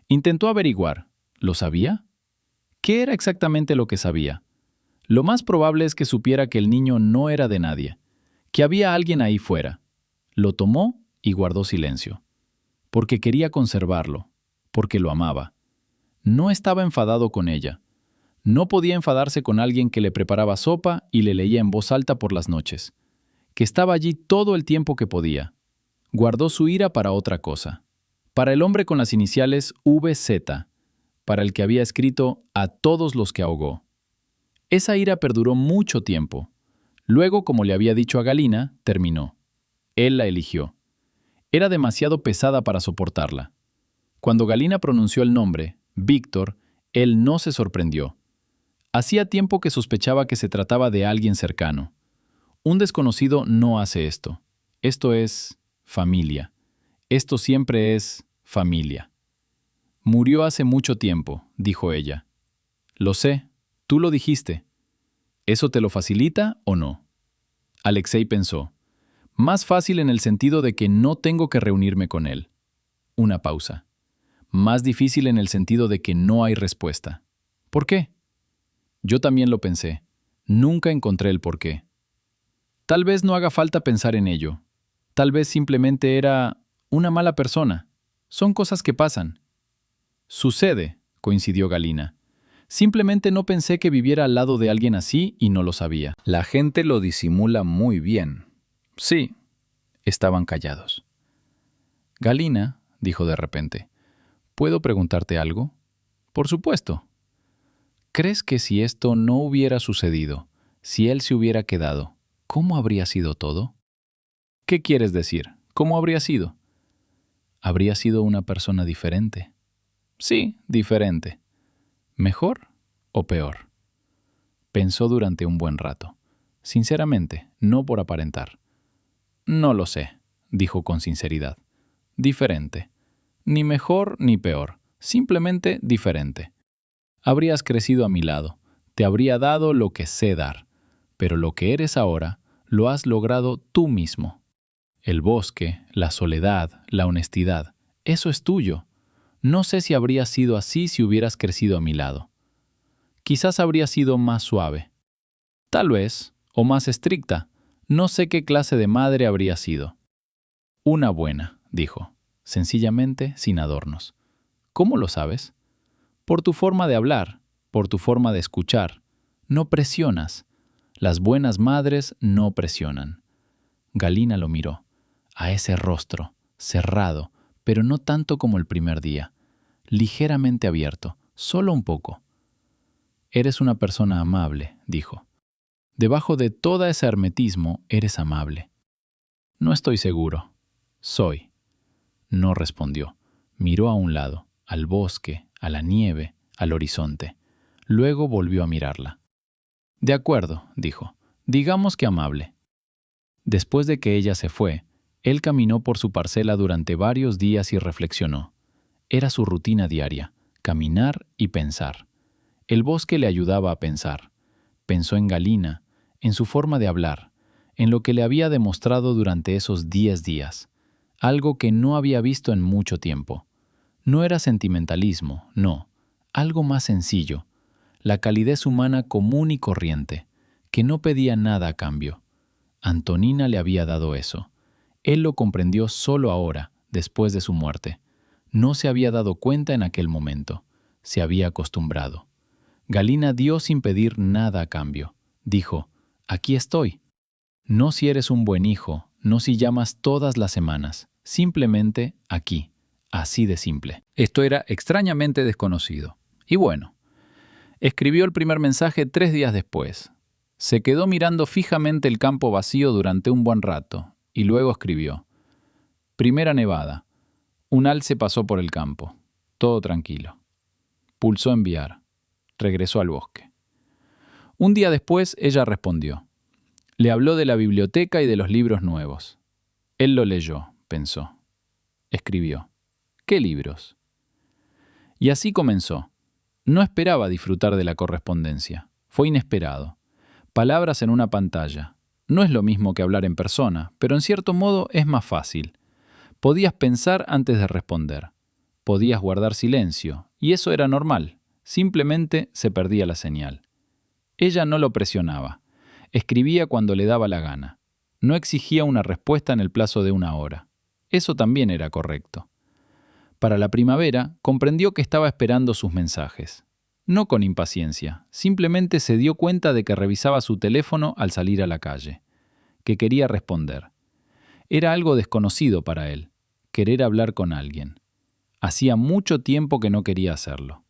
Intentó averiguar. ¿Lo sabía? ¿Qué era exactamente lo que sabía? Lo más probable es que supiera que el niño no era de nadie, que había alguien ahí fuera. Lo tomó y guardó silencio. Porque quería conservarlo, porque lo amaba. No estaba enfadado con ella. No podía enfadarse con alguien que le preparaba sopa y le leía en voz alta por las noches, que estaba allí todo el tiempo que podía. Guardó su ira para otra cosa. Para el hombre con las iniciales VZ, para el que había escrito a todos los que ahogó. Esa ira perduró mucho tiempo. Luego, como le había dicho a Galina, terminó. Él la eligió. Era demasiado pesada para soportarla. Cuando Galina pronunció el nombre, Víctor, él no se sorprendió. Hacía tiempo que sospechaba que se trataba de alguien cercano. Un desconocido no hace esto. Esto es familia. Esto siempre es familia. Murió hace mucho tiempo, dijo ella. Lo sé, tú lo dijiste. ¿Eso te lo facilita o no? Alexei pensó. Más fácil en el sentido de que no tengo que reunirme con él. Una pausa. Más difícil en el sentido de que no hay respuesta. ¿Por qué? Yo también lo pensé. Nunca encontré el por qué. Tal vez no haga falta pensar en ello. Tal vez simplemente era una mala persona. Son cosas que pasan. Sucede, coincidió Galina. Simplemente no pensé que viviera al lado de alguien así y no lo sabía. La gente lo disimula muy bien. Sí, estaban callados. Galina, dijo de repente, ¿puedo preguntarte algo? Por supuesto. ¿Crees que si esto no hubiera sucedido, si él se hubiera quedado, cómo habría sido todo? ¿Qué quieres decir? ¿Cómo habría sido? ¿Habría sido una persona diferente? Sí, diferente. ¿Mejor o peor? Pensó durante un buen rato. Sinceramente, no por aparentar. No lo sé, dijo con sinceridad. Diferente. Ni mejor ni peor, simplemente diferente. Habrías crecido a mi lado, te habría dado lo que sé dar, pero lo que eres ahora lo has logrado tú mismo. El bosque, la soledad, la honestidad, eso es tuyo. No sé si habría sido así si hubieras crecido a mi lado. Quizás habría sido más suave. Tal vez, o más estricta. No sé qué clase de madre habría sido. Una buena, dijo, sencillamente sin adornos. ¿Cómo lo sabes? Por tu forma de hablar, por tu forma de escuchar. No presionas. Las buenas madres no presionan. Galina lo miró. A ese rostro, cerrado, pero no tanto como el primer día. Ligeramente abierto, solo un poco. Eres una persona amable, dijo. Debajo de todo ese hermetismo, eres amable. No estoy seguro. Soy. No respondió. Miró a un lado, al bosque, a la nieve, al horizonte. Luego volvió a mirarla. De acuerdo, dijo. Digamos que amable. Después de que ella se fue, Él caminó por su parcela durante varios días y reflexionó. Era su rutina diaria, caminar y pensar. El bosque le ayudaba a pensar. Pensó en Galina, en su forma de hablar, en lo que le había demostrado durante esos 10 días, algo que no había visto en mucho tiempo. No era sentimentalismo, no, algo más sencillo, la calidez humana común y corriente, que no pedía nada a cambio. Antonina le había dado eso. Él lo comprendió solo ahora, después de su muerte. No se había dado cuenta en aquel momento. Se había acostumbrado. Galina dio sin pedir nada a cambio. Dijo, aquí estoy. No si eres un buen hijo, no si llamas todas las semanas. Simplemente aquí. Así de simple. Esto era extrañamente desconocido. Y bueno, escribió el primer mensaje 3 días después. Se quedó mirando fijamente el campo vacío durante un buen rato, y luego escribió. Primera nevada. Un alce pasó por el campo. Todo tranquilo. Pulsó enviar. Regresó al bosque. Un día después, ella respondió. Le habló de la biblioteca y de los libros nuevos. Él lo leyó, pensó. Escribió. ¿Qué libros? Y así comenzó. No esperaba disfrutar de la correspondencia. Fue inesperado. Palabras en una pantalla. No es lo mismo que hablar en persona, pero en cierto modo es más fácil. Podías pensar antes de responder. Podías guardar silencio, y eso era normal. Simplemente se perdía la señal. Ella no lo presionaba. Escribía cuando le daba la gana. No exigía una respuesta en el plazo de 1 hora. Eso también era correcto. Para la primavera, comprendió que estaba esperando sus mensajes. No con impaciencia, simplemente se dio cuenta de que revisaba su teléfono al salir a la calle, que quería responder. Era algo desconocido para él, querer hablar con alguien. Hacía mucho tiempo que no quería hacerlo.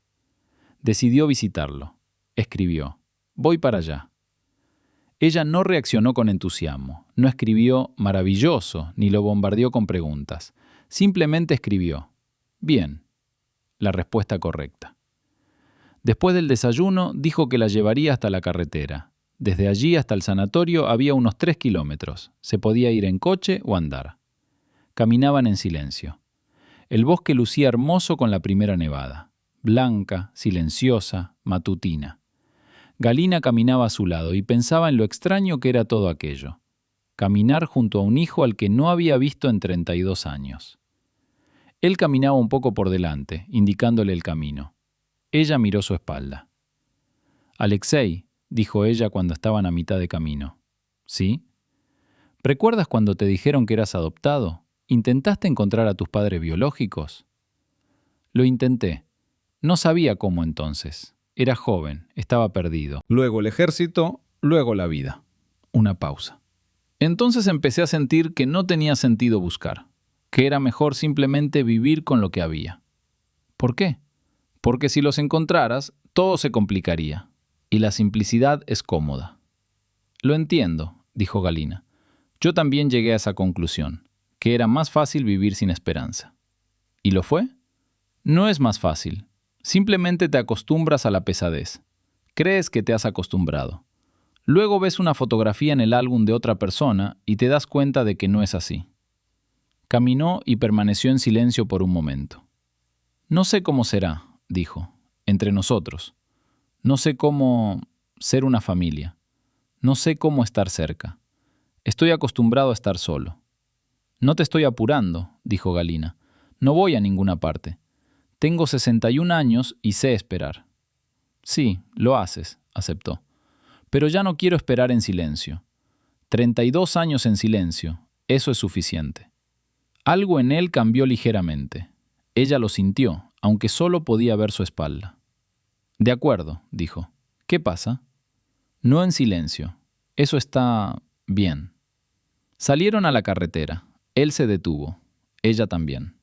Decidió visitarlo. Escribió, voy para allá. Ella no reaccionó con entusiasmo, no escribió maravilloso ni lo bombardeó con preguntas. Simplemente escribió, bien, la respuesta correcta. Después del desayuno, dijo que la llevaría hasta la carretera. Desde allí hasta el sanatorio había unos 3 kilómetros. Se podía ir en coche o andar. Caminaban en silencio. El bosque lucía hermoso con la primera nevada. Blanca, silenciosa, matutina. Galina caminaba a su lado y pensaba en lo extraño que era todo aquello. Caminar junto a un hijo al que no había visto en 32 años. Él caminaba un poco por delante, indicándole el camino. Ella miró su espalda. «Alexei», dijo ella cuando estaban a mitad de camino. «¿Sí? ¿Recuerdas cuando te dijeron que eras adoptado? ¿Intentaste encontrar a tus padres biológicos?» «Lo intenté. No sabía cómo entonces. Era joven, estaba perdido. Luego el ejército, luego la vida». Una pausa. Entonces empecé a sentir que no tenía sentido buscar, que era mejor simplemente vivir con lo que había. ¿Por qué? Porque si los encontraras, todo se complicaría, y la simplicidad es cómoda. «Lo entiendo», dijo Galina. «Yo también llegué a esa conclusión, que era más fácil vivir sin esperanza». ¿Y lo fue? No es más fácil. Simplemente te acostumbras a la pesadez. Crees que te has acostumbrado. Luego ves una fotografía en el álbum de otra persona y te das cuenta de que no es así. Caminó y permaneció en silencio por un momento. «No sé cómo será», dijo, «entre nosotros. No sé cómo ser una familia. No sé cómo estar cerca. Estoy acostumbrado a estar solo». «No te estoy apurando», dijo Galina. «No voy a ninguna parte. Tengo 61 años y sé esperar». «Sí, lo haces», aceptó. «Pero ya no quiero esperar en silencio. 32 años en silencio, eso es suficiente». Algo en él cambió ligeramente. Ella lo sintió, aunque solo podía ver su espalda. «De acuerdo», dijo. «¿Qué pasa?» «No en silencio. Eso está bien». Salieron a la carretera. Él se detuvo. Ella también.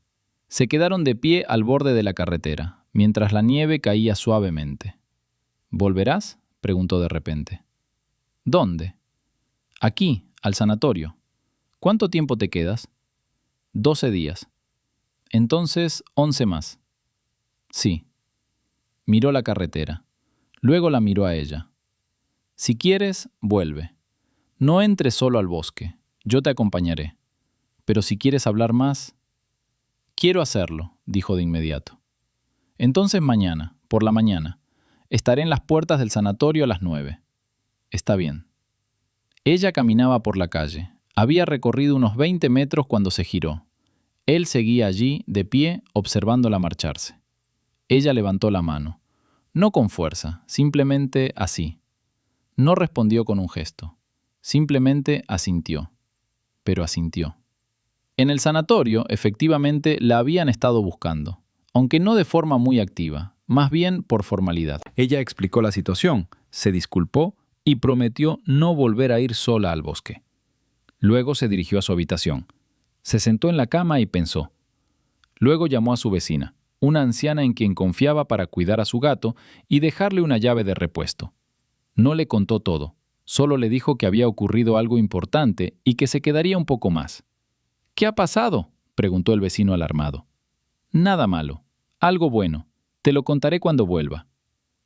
Se quedaron de pie al borde de la carretera, mientras la nieve caía suavemente. «¿Volverás?», preguntó de repente. «¿Dónde?» «Aquí, al sanatorio». «¿Cuánto tiempo te quedas?» 12 días. «Entonces, 11 más». «Sí». Miró la carretera. Luego la miró a ella. «Si quieres, vuelve. No entres solo al bosque. Yo te acompañaré. pero si quieres hablar más... Quiero hacerlo, dijo de inmediato. Entonces mañana, por la mañana, estaré en las puertas del sanatorio a las 9. Está bien. Ella caminaba por la calle. Había recorrido unos 20 metros cuando se giró. Él seguía allí, de pie, observándola marcharse. Ella levantó la mano. No con fuerza, simplemente así. No respondió con un gesto. Simplemente asintió. Pero asintió. En el sanatorio, efectivamente, la habían estado buscando, aunque no de forma muy activa, más bien por formalidad. Ella explicó la situación, se disculpó y prometió no volver a ir sola al bosque. Luego se dirigió a su habitación. Se sentó en la cama y pensó. Luego llamó a su vecina, una anciana en quien confiaba para cuidar a su gato y dejarle una llave de repuesto. No le contó todo, solo le dijo que había ocurrido algo importante y que se quedaría un poco más. «¿Qué ha pasado?», preguntó el vecino alarmado. «Nada malo, algo bueno. Te lo contaré cuando vuelva».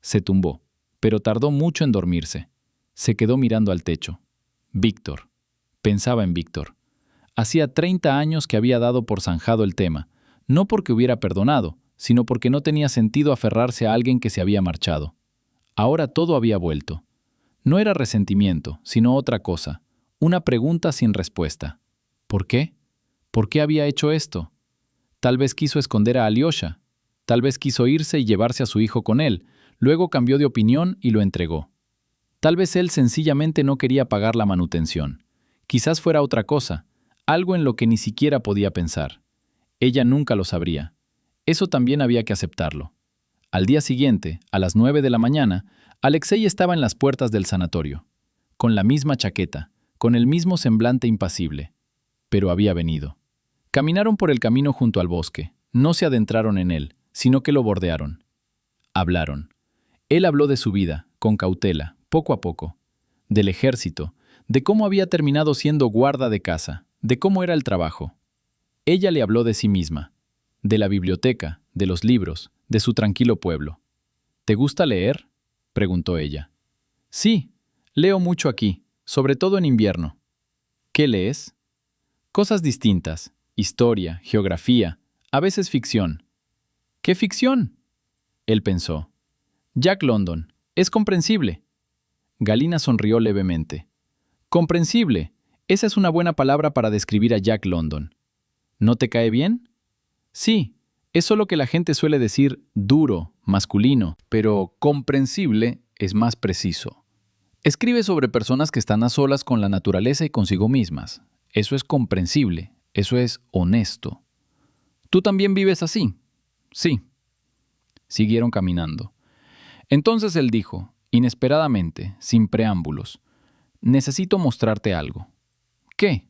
Se tumbó, pero tardó mucho en dormirse. Se quedó mirando al techo. Víctor. Pensaba en Víctor. Hacía 30 años que había dado por zanjado el tema, no porque hubiera perdonado, sino porque no tenía sentido aferrarse a alguien que se había marchado. Ahora todo había vuelto. No era resentimiento, sino otra cosa, una pregunta sin respuesta. ¿Por qué? ¿Por qué había hecho esto? Tal vez quiso esconder a Alyosha. Tal vez quiso irse y llevarse a su hijo con él. Luego cambió de opinión y lo entregó. Tal vez él sencillamente no quería pagar la manutención. Quizás fuera otra cosa, algo en lo que ni siquiera podía pensar. Ella nunca lo sabría. Eso también había que aceptarlo. Al día siguiente, a las 9 de la mañana, Alexei estaba en las puertas del sanatorio, con la misma chaqueta, con el mismo semblante impasible. Pero había venido. Caminaron por el camino junto al bosque. No se adentraron en él, sino que lo bordearon. Hablaron. Él habló de su vida, con cautela, poco a poco. Del ejército, de cómo había terminado siendo guarda de casa, de cómo era el trabajo. Ella le habló de sí misma, de la biblioteca, de los libros, de su tranquilo pueblo. «¿Te gusta leer?», preguntó ella. «Sí, leo mucho aquí, sobre todo en invierno». «¿Qué lees?». «Cosas distintas, historia, geografía, a veces ficción». «¿Qué ficción?». Él pensó. «Jack London, es comprensible». Galina sonrió levemente. «Comprensible, esa es una buena palabra para describir a Jack London». «¿No te cae bien?». «Sí, es solo que la gente suele decir duro, masculino, pero comprensible es más preciso. Escribe sobre personas que están a solas con la naturaleza y consigo mismas. Eso es comprensible, eso es honesto». «¿Tú también vives así?». «Sí». Siguieron caminando. Entonces él dijo, inesperadamente, sin preámbulos, «Necesito mostrarte algo». «¿Qué?».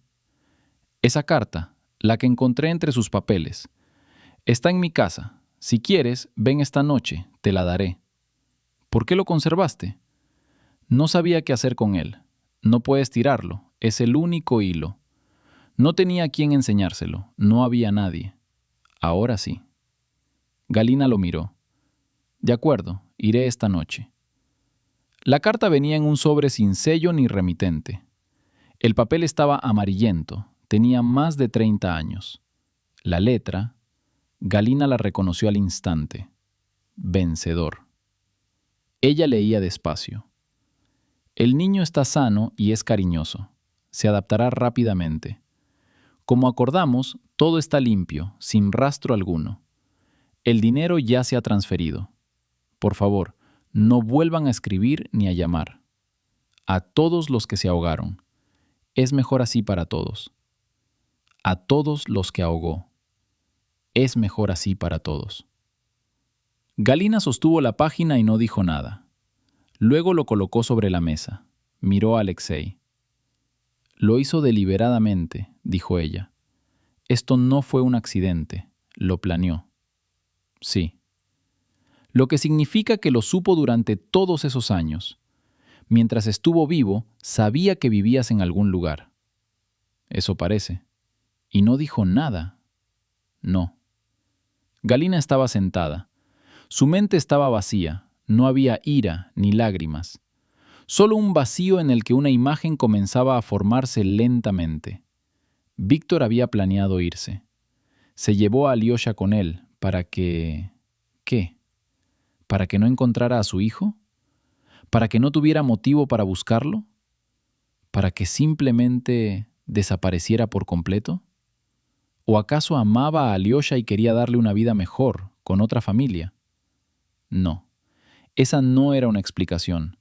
«Esa carta, la que encontré entre sus papeles. Está en mi casa. Si quieres, ven esta noche, te la daré». «¿Por qué lo conservaste?». «No sabía qué hacer con él. No puedes tirarlo, es el único hilo. No tenía a quién enseñárselo, no había nadie. Ahora sí». Galina lo miró. «De acuerdo, iré esta noche». La carta venía en un sobre sin sello ni remitente. El papel estaba amarillento, tenía más de 30 años. La letra, Galina la reconoció al instante. Vencedor. Ella leía despacio. «El niño está sano y es cariñoso. Se adaptará rápidamente. Como acordamos, todo está limpio, sin rastro alguno. El dinero ya se ha transferido. Por favor, no vuelvan a escribir ni a llamar. A todos los que se ahogaron. Es mejor así para todos. A todos los que ahogó. Es mejor así para todos». Galina sostuvo la página y no dijo nada. Luego lo colocó sobre la mesa. Miró a Alexei. «Lo hizo deliberadamente», dijo ella. «Esto no fue un accidente. Lo planeó». «Sí». «Lo que significa que lo supo durante todos esos años. Mientras estuvo vivo, sabía que vivías en algún lugar». «Eso parece». «Y no dijo nada». «No». Galina estaba sentada. Su mente estaba vacía. No había ira ni lágrimas. Solo un vacío en el que una imagen comenzaba a formarse lentamente. Víctor había planeado irse. Se llevó a Alyosha con él para que... ¿Qué? ¿Para que no encontrara a su hijo? ¿Para que no tuviera motivo para buscarlo? ¿Para que simplemente desapareciera por completo? ¿O acaso amaba a Alyosha y quería darle una vida mejor, con otra familia? No, esa no era una explicación.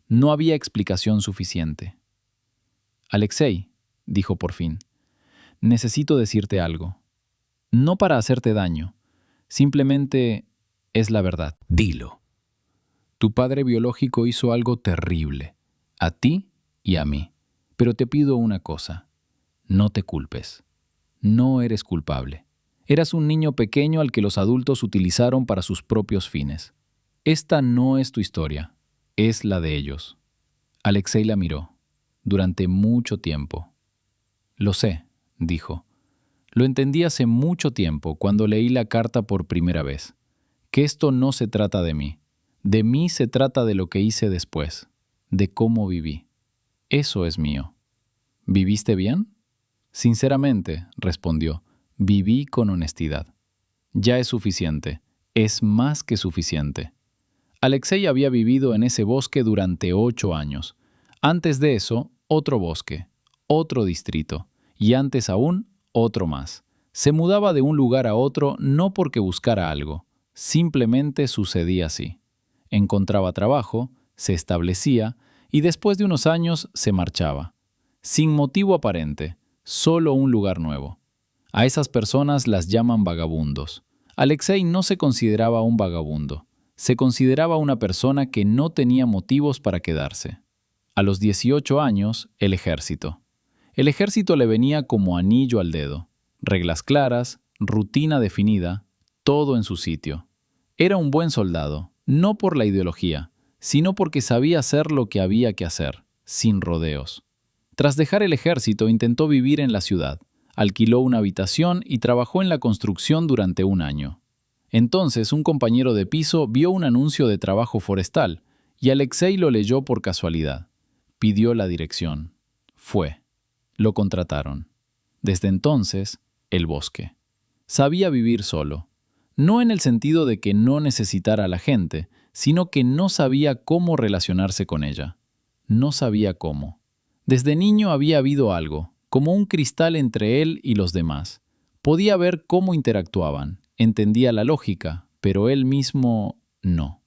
No había explicación suficiente. Alexei, dijo por fin, necesito decirte algo. No para hacerte daño, simplemente es la verdad. Dilo. Tu padre biológico hizo algo terrible, a ti y a mí. Pero te pido una cosa, no te culpes. No eres culpable. Eras un niño pequeño al que los adultos utilizaron para sus propios fines. Esta no es tu historia, es la de ellos. Alexei la miró, durante mucho tiempo. Lo sé, dijo. Lo entendí hace mucho tiempo, cuando leí la carta por primera vez. Que esto no se trata de mí. De mí se trata de lo que hice después, de cómo viví. Eso es mío. ¿Viviste bien? Sinceramente, respondió, viví con honestidad. Ya es suficiente, es más que suficiente. Alexei había vivido en ese bosque durante 8 años. Antes de eso, otro bosque, otro distrito, y antes aún, otro más. Se mudaba de un lugar a otro no porque buscara algo, simplemente sucedía así. Encontraba trabajo, se establecía, y después de unos años se marchaba. Sin motivo aparente, solo un lugar nuevo. A esas personas las llaman vagabundos. Alexei no se consideraba un vagabundo. Se consideraba una persona que no tenía motivos para quedarse. A los 18 años, el ejército. El ejército le venía como anillo al dedo. Reglas claras, rutina definida, todo en su sitio. Era un buen soldado, no por la ideología, sino porque sabía hacer lo que había que hacer, sin rodeos. Tras dejar el ejército, intentó vivir en la ciudad. Alquiló una habitación y trabajó en la construcción durante 1 año. Entonces, un compañero de piso vio un anuncio de trabajo forestal y Alexei lo leyó por casualidad. Pidió la dirección. Fue. Lo contrataron. Desde entonces, el bosque. Sabía vivir solo. No en el sentido de que no necesitara a la gente, sino que no sabía cómo relacionarse con ella. No sabía cómo. Desde niño había habido algo, como un cristal entre él y los demás. Podía ver cómo interactuaban, entendía la lógica, pero él mismo no.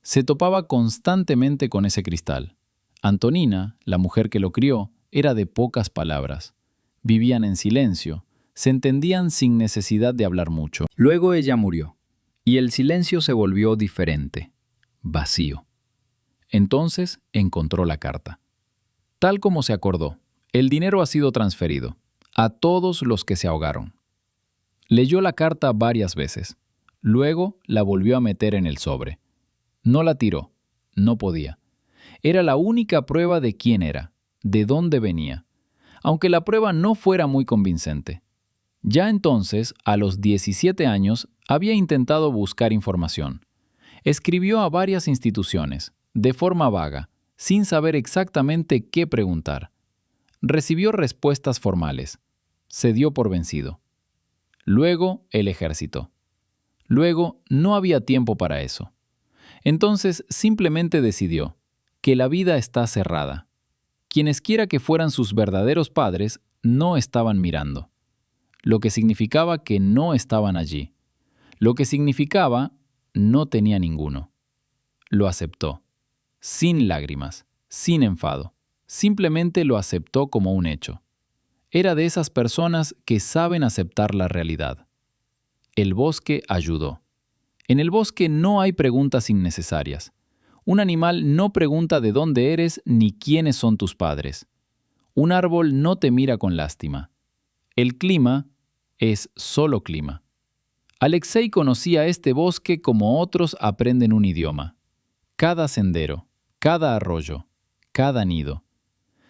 Se topaba constantemente con ese cristal. Antonina, la mujer que lo crió, era de pocas palabras. Vivían en silencio, se entendían sin necesidad de hablar mucho. Luego ella murió, y el silencio se volvió diferente, vacío. Entonces encontró la carta. Tal como se acordó, el dinero ha sido transferido a todos los que se ahogaron. Leyó la carta varias veces. Luego la volvió a meter en el sobre. No la tiró. No podía. Era la única prueba de quién era, de dónde venía, aunque la prueba no fuera muy convincente. Ya entonces, a los 17 años, había intentado buscar información. Escribió a varias instituciones, de forma vaga, sin saber exactamente qué preguntar. Recibió respuestas formales. Se dio por vencido. Luego, el ejército. Luego, no había tiempo para eso. Entonces, simplemente decidió que la vida está cerrada. Quienesquiera que fueran sus verdaderos padres, no estaban mirando. Lo que significaba que no estaban allí. Lo que significaba no tenía ninguno. Lo aceptó. Sin lágrimas, sin enfado. Simplemente lo aceptó como un hecho. Era de esas personas que saben aceptar la realidad. El bosque ayudó. En el bosque no hay preguntas innecesarias. Un animal no pregunta de dónde eres ni quiénes son tus padres. Un árbol no te mira con lástima. El clima es solo clima. Alexei conocía este bosque como otros aprenden un idioma. Cada sendero, cada arroyo, cada nido.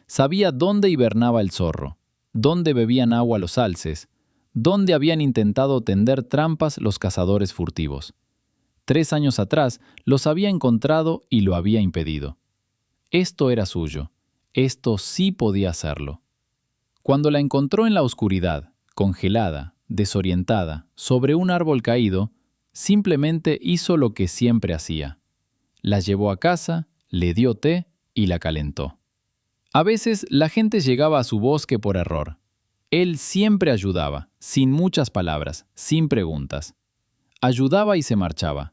Sabía dónde hibernaba el zorro, dónde bebían agua los alces, dónde habían intentado tender trampas los cazadores furtivos. 3 años atrás los había encontrado y lo había impedido. Esto era suyo. Esto sí podía hacerlo. Cuando la encontró en la oscuridad, congelada, desorientada, sobre un árbol caído, simplemente hizo lo que siempre hacía. La llevó a casa, le dio té y la calentó. A veces la gente llegaba a su bosque por error. Él siempre ayudaba, sin muchas palabras, sin preguntas. Ayudaba y se marchaba.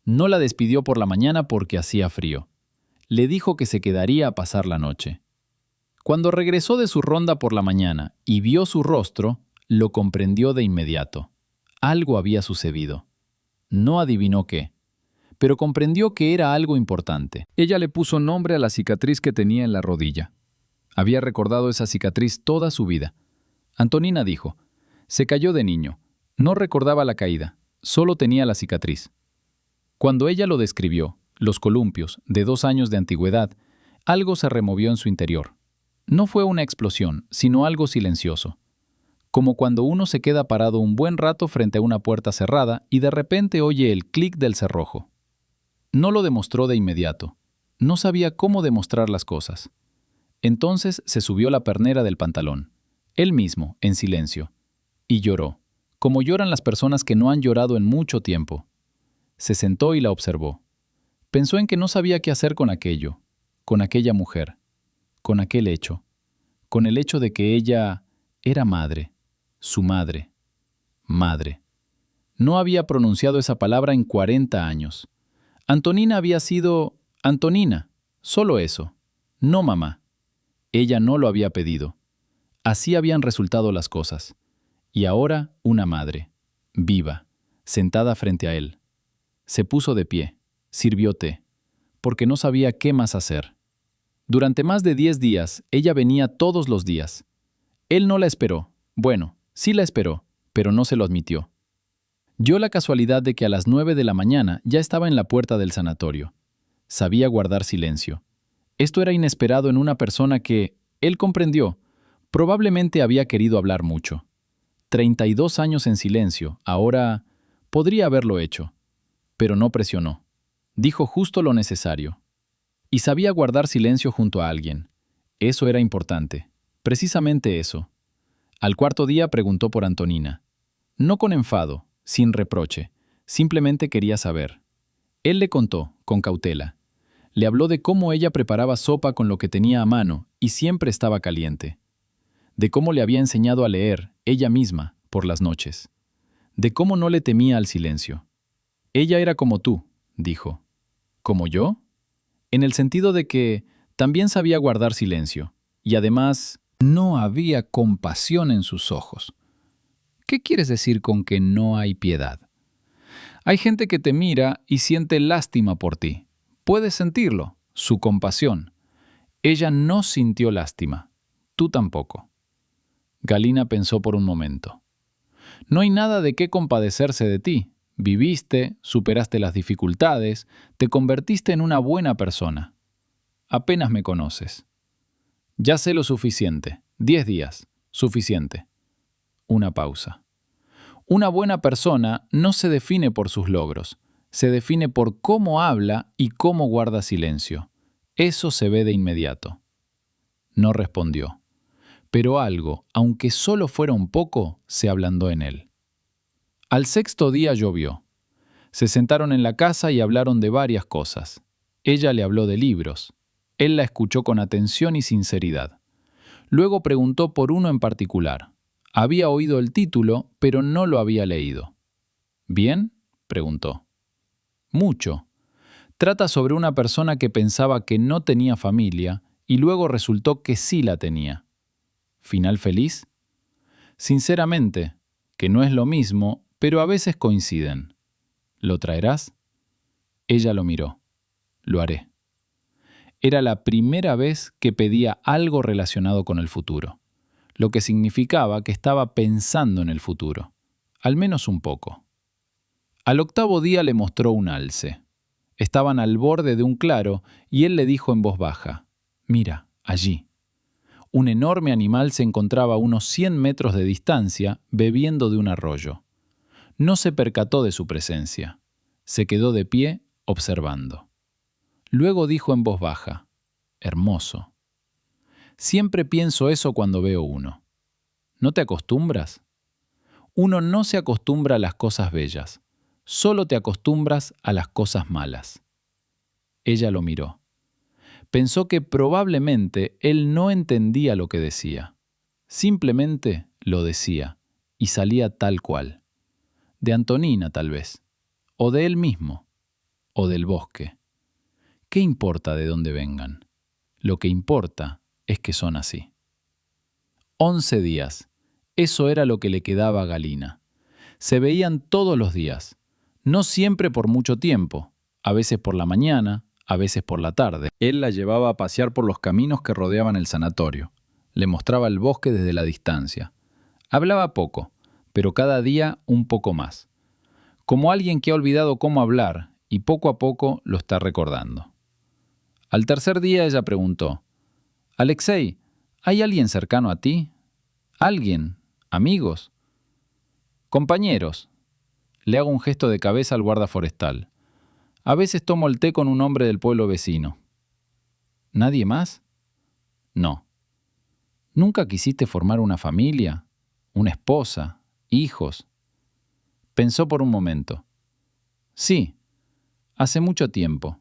No la despidió por la mañana porque hacía frío. Le dijo que se quedaría a pasar la noche. Cuando regresó de su ronda por la mañana y vio su rostro, lo comprendió de inmediato. Algo había sucedido. No adivinó qué, pero comprendió que era algo importante. Ella le puso nombre a la cicatriz que tenía en la rodilla. Había recordado esa cicatriz toda su vida. Antonina dijo, se cayó de niño. No recordaba la caída, solo tenía la cicatriz. Cuando ella lo describió, los columpios, de 2 años de antigüedad, algo se removió en su interior. No fue una explosión, sino algo silencioso. Como cuando uno se queda parado un buen rato frente a una puerta cerrada y de repente oye el clic del cerrojo. No lo demostró de inmediato. No sabía cómo demostrar las cosas. Entonces se subió la pernera del pantalón, él mismo, en silencio, y lloró, como lloran las personas que no han llorado en mucho tiempo. Se sentó y la observó. Pensó en que no sabía qué hacer con aquello, con aquella mujer, con aquel hecho, con el hecho de que ella era madre, su madre, madre. No había pronunciado esa palabra en 40 años. Antonina había sido Antonina, solo eso, no mamá. Ella no lo había pedido. Así habían resultado las cosas. Y ahora una madre, viva, sentada frente a él. Se puso de pie, sirvió té, porque no sabía qué más hacer. Durante más de 10 días, ella venía todos los días. Él no la esperó. Bueno, sí la esperó, pero no se lo admitió. Dio la casualidad de que a las 9 de la mañana ya estaba en la puerta del sanatorio. Sabía guardar silencio. Esto era inesperado en una persona que, él comprendió, probablemente había querido hablar mucho. 32 años en silencio, ahora podría haberlo hecho, pero no presionó. Dijo justo lo necesario. Y sabía guardar silencio junto a alguien. Eso era importante, precisamente eso. Al 4.º día preguntó por Antonina. No con enfado, sin reproche, simplemente quería saber. Él le contó, con cautela. Le habló de cómo ella preparaba sopa con lo que tenía a mano y siempre estaba caliente. De cómo le había enseñado a leer, ella misma, por las noches. De cómo no le temía al silencio. Ella era como tú, dijo. ¿Como yo? En el sentido de que también sabía guardar silencio, y además no había compasión en sus ojos. ¿Qué quieres decir con que no hay piedad? Hay gente que te mira y siente lástima por ti. Puedes sentirlo, su compasión. Ella no sintió lástima. Tú tampoco. Galina pensó por un momento. No hay nada de qué compadecerse de ti. Viviste, superaste las dificultades, te convertiste en una buena persona. Apenas me conoces. Ya sé lo suficiente. 10 días. Suficiente. Una pausa. Una buena persona no se define por sus logros. Se define por cómo habla y cómo guarda silencio. Eso se ve de inmediato. No respondió. Pero algo, aunque solo fuera un poco, se ablandó en él. Al 6.º día llovió. Se sentaron en la casa y hablaron de varias cosas. Ella le habló de libros. Él la escuchó con atención y sinceridad. Luego preguntó por uno en particular. Había oído el título, pero no lo había leído. ¿Bien?, preguntó. Mucho. Trata sobre una persona que pensaba que no tenía familia y luego resultó que sí la tenía. ¿Final feliz? Sinceramente, que no es lo mismo, pero a veces coinciden. ¿Lo traerás? Ella lo miró. Lo haré. Era la primera vez que pedía algo relacionado con el futuro, lo que significaba que estaba pensando en el futuro, al menos un poco. Al 8.º día le mostró un alce. Estaban al borde de un claro y él le dijo en voz baja, «Mira, allí». Un enorme animal se encontraba a unos 100 metros de distancia bebiendo de un arroyo. No se percató de su presencia. Se quedó de pie observando. Luego dijo en voz baja, «Hermoso». Siempre pienso eso cuando veo uno. ¿No te acostumbras? Uno no se acostumbra a las cosas bellas, solo te acostumbras a las cosas malas. Ella lo miró. Pensó que probablemente él no entendía lo que decía. Simplemente lo decía, y salía tal cual. De Antonina, tal vez, o de él mismo, o del bosque. ¿Qué importa de dónde vengan? Lo que importa es que son así. 11 días. Eso era lo que le quedaba a Galina. Se veían todos los días, no siempre por mucho tiempo, a veces por la mañana, a veces por la tarde. Él la llevaba a pasear por los caminos que rodeaban el sanatorio. Le mostraba el bosque desde la distancia. Hablaba poco, pero cada día un poco más. Como alguien que ha olvidado cómo hablar y poco a poco lo está recordando. Al tercer día ella preguntó: «Alexei, ¿hay alguien cercano a ti? ¿Alguien? ¿Amigos?» «Compañeros». Le hago un gesto de cabeza al guarda forestal. «A veces tomo el té con un hombre del pueblo vecino». «¿Nadie más?» «No». ¿Nunca quisiste formar una familia? ¿Una esposa? ¿Hijos?» Pensó por un momento. «Sí, hace mucho tiempo.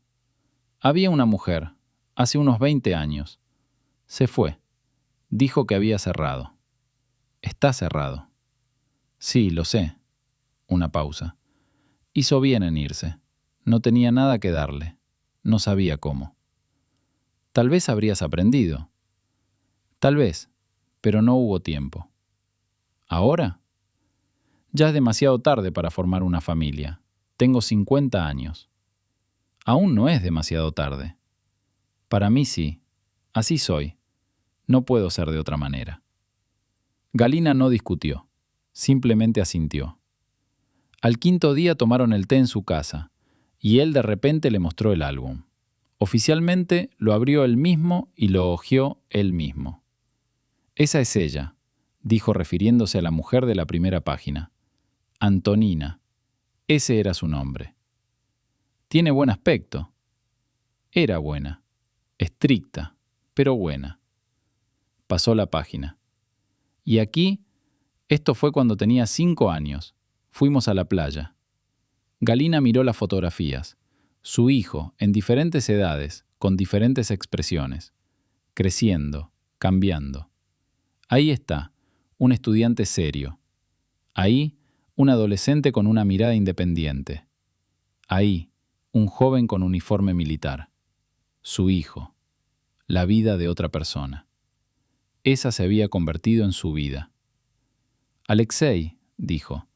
Había una mujer, hace unos 20 años. Se fue. Dijo que había cerrado». «Está cerrado». «Sí, lo sé». Una pausa. Hizo bien en irse. No tenía nada que darle. No sabía cómo. «Tal vez habrías aprendido». «Tal vez, pero no hubo tiempo». «¿Ahora?» «Ya es demasiado tarde para formar una familia. Tengo 50 años». «Aún no es demasiado tarde». «Para mí sí. Así soy. No puedo ser de otra manera». Galina no discutió. Simplemente asintió. Al quinto día tomaron el té en su casa, y él de repente le mostró el álbum. Oficialmente lo abrió él mismo y lo hojeó él mismo. «Esa es ella», dijo refiriéndose a la mujer de la primera página. «Antonina». Ese era su nombre. «Tiene buen aspecto». Era buena. Estricta, pero buena. Pasó la página. Y aquí, esto fue cuando tenía 5 años. Fuimos a la playa. Galina miró las fotografías. Su hijo, en diferentes edades, con diferentes expresiones. Creciendo, cambiando. Ahí está, un estudiante serio. Ahí, un adolescente con una mirada independiente. Ahí, un joven con uniforme militar. Su hijo. La vida de otra persona. Esa se había convertido en su vida. «Alexei», dijo,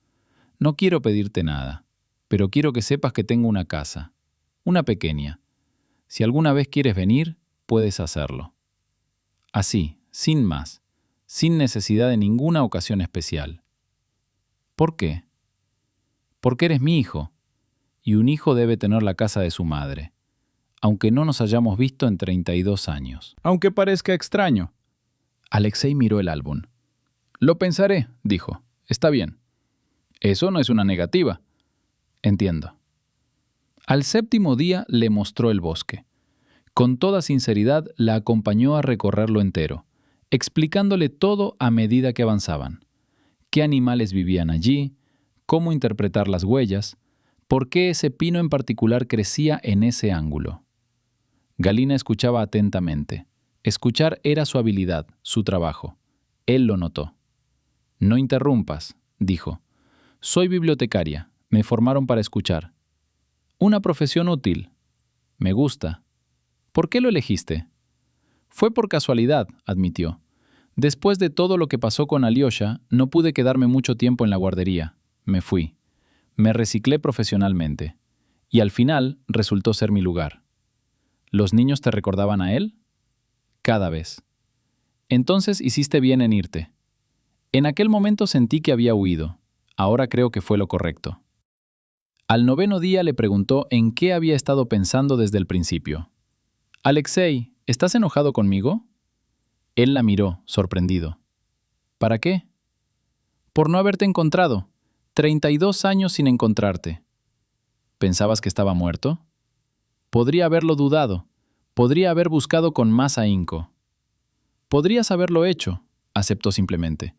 «no quiero pedirte nada, pero quiero que sepas que tengo una casa, una pequeña. Si alguna vez quieres venir, puedes hacerlo». Así, sin más, sin necesidad de ninguna ocasión especial. ¿Por qué? Porque eres mi hijo, y un hijo debe tener la casa de su madre, aunque no nos hayamos visto en 32 años. Aunque parezca extraño. Alexei miró el álbum. «Lo pensaré», dijo. «Está bien». «Eso no es una negativa». «Entiendo». Al séptimo día le mostró el bosque. Con toda sinceridad la acompañó a recorrerlo entero, explicándole todo a medida que avanzaban. Qué animales vivían allí, cómo interpretar las huellas, por qué ese pino en particular crecía en ese ángulo. Galina escuchaba atentamente. Escuchar era su habilidad, su trabajo. Él lo notó. «No interrumpas», dijo. «Soy bibliotecaria. Me formaron para escuchar». «Una profesión útil». «Me gusta». «¿Por qué lo elegiste?» «Fue por casualidad», admitió. «Después de todo lo que pasó con Alyosha, no pude quedarme mucho tiempo en la guardería. Me fui. Me reciclé profesionalmente. Y al final resultó ser mi lugar». «¿Los niños te recordaban a él?» «Cada vez». «Entonces hiciste bien en irte». «En aquel momento sentí que había huido. Ahora creo que fue lo correcto». Al 9º día le preguntó en qué había estado pensando desde el principio. «Alexei, ¿estás enojado conmigo?» Él la miró, sorprendido. «¿Para qué?» «Por no haberte encontrado. 32 años sin encontrarte». «¿Pensabas que estaba muerto?» «Podría haberlo dudado. Podría haber buscado con más ahínco». Podrías haberlo hecho, aceptó simplemente.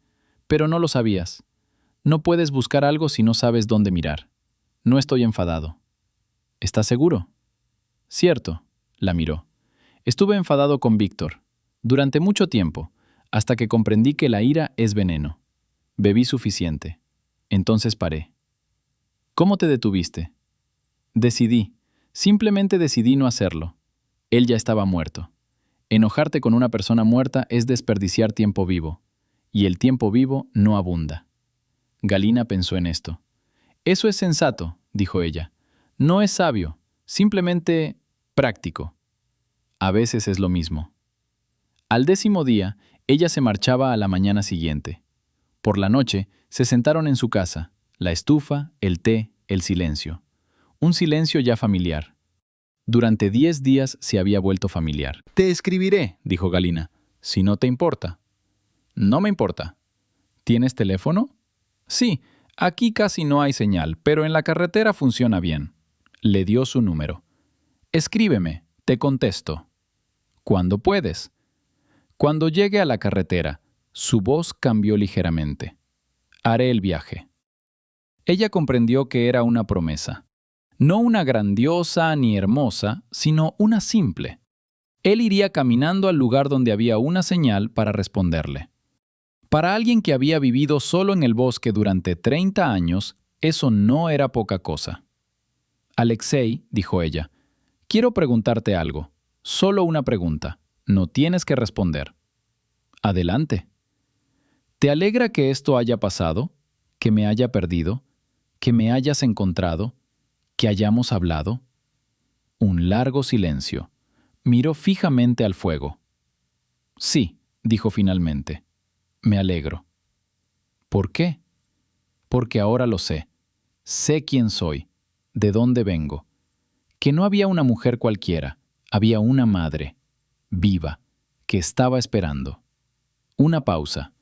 Pero no lo sabías. No puedes buscar algo si no sabes dónde mirar. No estoy enfadado. ¿Estás seguro? Cierto, la miró. Estuve enfadado con Víctor, durante mucho tiempo, hasta que comprendí que la ira es veneno. Bebí suficiente. Entonces paré. ¿Cómo te detuviste? Simplemente decidí no hacerlo. Él ya estaba muerto. Enojarte con una persona muerta es desperdiciar tiempo vivo, y el tiempo vivo no abunda. Galina pensó en esto. Eso es sensato, dijo ella. No es sabio, simplemente práctico. A veces es lo mismo. Al 10º día, ella se marchaba a la mañana siguiente. Por la noche, se sentaron en su casa, la estufa, el té, el silencio. Un silencio ya familiar. Durante 10 días se había vuelto familiar. Te escribiré, dijo Galina, si no te importa. No me importa. ¿Tienes teléfono? Sí, aquí casi no hay señal, pero en la carretera funciona bien. Le dio su número. Escríbeme, te contesto. ¿Cuándo puedes? Cuando llegue a la carretera, su voz cambió ligeramente. Haré el viaje. Ella comprendió que era una promesa. No una grandiosa ni hermosa, sino una simple. Él iría caminando al lugar donde había una señal para responderle. Para alguien que había vivido solo en el bosque durante 30 años, eso no era poca cosa. Alexei, dijo ella, quiero preguntarte algo. Solo una pregunta. No tienes que responder. Adelante. ¿Te alegra que esto haya pasado? ¿Que me haya perdido? ¿Que me hayas encontrado? ¿Que hayamos hablado? Un largo silencio. Miró fijamente al fuego. Sí, dijo finalmente. Me alegro. ¿Por qué? Porque ahora lo sé. Sé quién soy, de dónde vengo. Que no había una mujer cualquiera, había una madre, viva, que estaba esperando. Una pausa.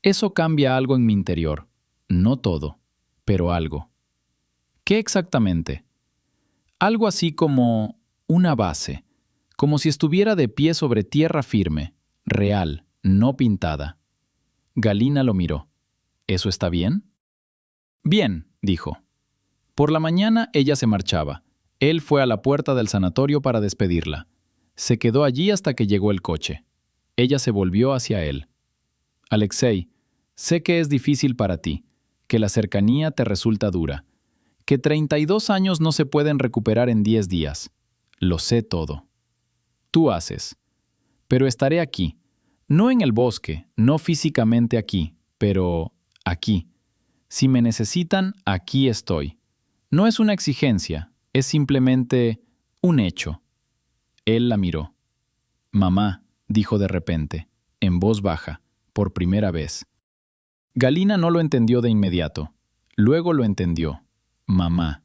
Eso cambia algo en mi interior. No todo, pero algo. ¿Qué exactamente? Algo así como una base, como si estuviera de pie sobre tierra firme, real, no pintada. Galina lo miró. ¿Eso está bien? Bien, dijo. Por la mañana ella se marchaba. Él fue a la puerta del sanatorio para despedirla. Se quedó allí hasta que llegó el coche. Ella se volvió hacia él. Alexei, sé que es difícil para ti, que la cercanía te resulta dura, que 32 años no se pueden recuperar en 10 días. Lo sé todo. Tú haces. Pero estaré aquí. No en el bosque, no físicamente aquí, pero aquí. Si me necesitan, aquí estoy. No es una exigencia, es simplemente un hecho. Él la miró. Mamá, dijo de repente, en voz baja, por primera vez. Galina no lo entendió de inmediato. Luego lo entendió. Mamá.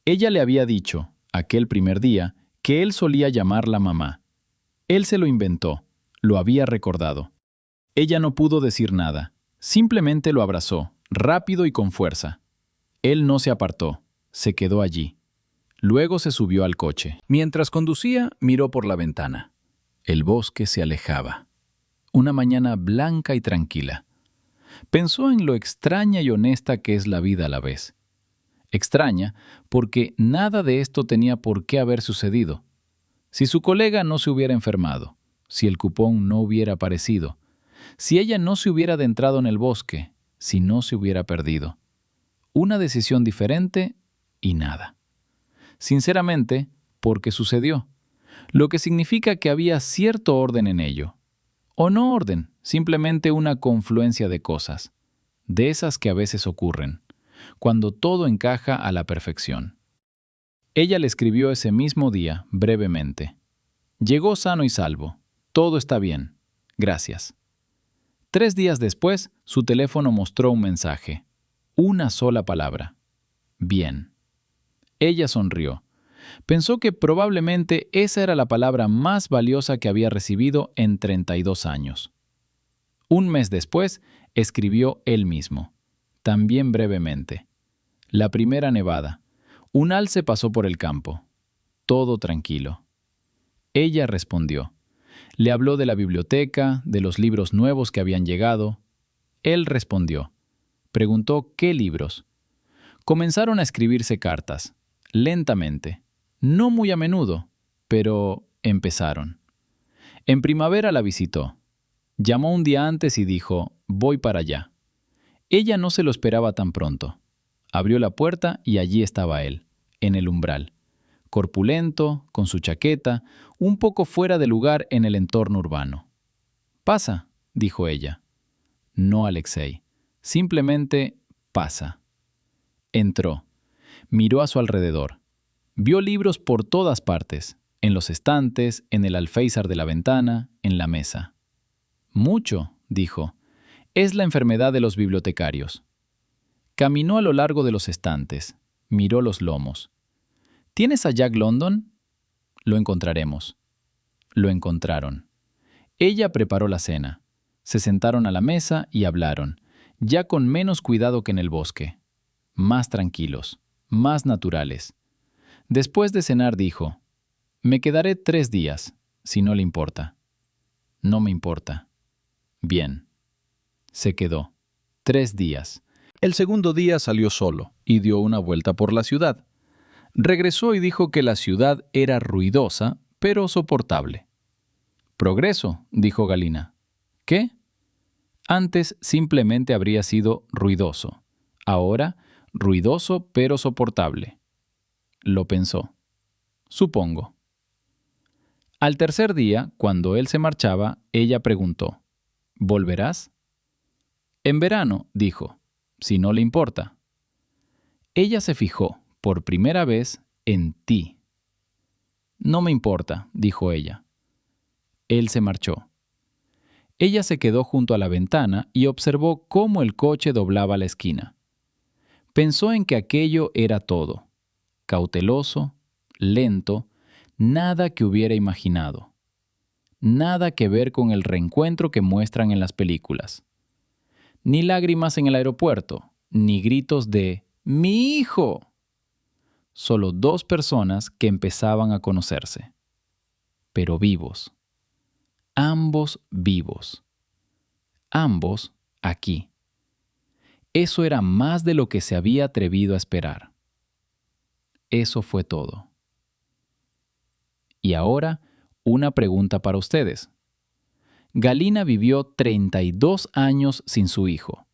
Ella le había dicho, aquel primer día, que él solía llamarla mamá. Él se lo inventó, lo había recordado. Ella no pudo decir nada, simplemente lo abrazó, rápido y con fuerza. Él no se apartó, se quedó allí. Luego se subió al coche. Mientras conducía, miró por la ventana. El bosque se alejaba. Una mañana blanca y tranquila. Pensó en lo extraña y honesta que es la vida a la vez. Extraña porque nada de esto tenía por qué haber sucedido. Si su colega no se hubiera enfermado, si el cupón no hubiera aparecido, si ella no se hubiera adentrado en el bosque, si no se hubiera perdido. Una decisión diferente y nada. Sinceramente, porque sucedió, lo que significa que había cierto orden en ello. O no orden, simplemente una confluencia de cosas, de esas que a veces ocurren, cuando todo encaja a la perfección. Ella le escribió ese mismo día, brevemente. Llegó sano y salvo. Todo está bien. Gracias. 3 días después, su teléfono mostró un mensaje. Una sola palabra. Bien. Ella sonrió. Pensó que probablemente esa era la palabra más valiosa que había recibido en 32 años. Un mes después, escribió él mismo, también brevemente. La primera nevada. Un alce pasó por el campo. Todo tranquilo. Ella respondió. Le habló de la biblioteca, de los libros nuevos que habían llegado. Él respondió. Preguntó qué libros. Comenzaron a escribirse cartas, lentamente, no muy a menudo, pero empezaron. En primavera la visitó. Llamó un día antes y dijo, voy para allá. Ella no se lo esperaba tan pronto. Abrió la puerta y allí estaba él, en el umbral. Corpulento, con su chaqueta, un poco fuera de lugar en el entorno urbano. «Pasa», dijo ella. No Alexei. Simplemente pasa. Entró. Miró a su alrededor. Vio libros por todas partes, en los estantes, en el alféizar de la ventana, en la mesa. «Mucho», dijo. «Es la enfermedad de los bibliotecarios». Caminó a lo largo de los estantes. Miró los lomos. «¿Tienes a Jack London?» «Lo encontraremos». Lo encontraron. Ella preparó la cena. Se sentaron a la mesa y hablaron, ya con menos cuidado que en el bosque. Más tranquilos, más naturales. Después de cenar dijo, «Me quedaré 3 días, si no le importa». «No me importa». «Bien». Se quedó. 3 días. El segundo día salió solo y dio una vuelta por la ciudad. Regresó y dijo que la ciudad era ruidosa, pero soportable. «Progreso», dijo Galina. «¿Qué?» Antes simplemente habría sido ruidoso. Ahora, ruidoso pero soportable. Lo pensó. «Supongo». Al tercer día, cuando él se marchaba, ella preguntó, «¿Volverás?» «En verano», dijo, «si no le importa». Ella se fijó, por primera vez, en ti. «No me importa», dijo ella. Él se marchó. Ella se quedó junto a la ventana y observó cómo el coche doblaba la esquina. Pensó en que aquello era todo. Cauteloso, lento, nada que hubiera imaginado. Nada que ver con el reencuentro que muestran en las películas. Ni lágrimas en el aeropuerto, ni gritos de «¡Mi hijo!». Solo 2 personas que empezaban a conocerse. Pero vivos. Ambos vivos. Ambos aquí. Eso era más de lo que se había atrevido a esperar. Eso fue todo. Y ahora, una pregunta para ustedes. Galina vivió 32 años sin su hijo.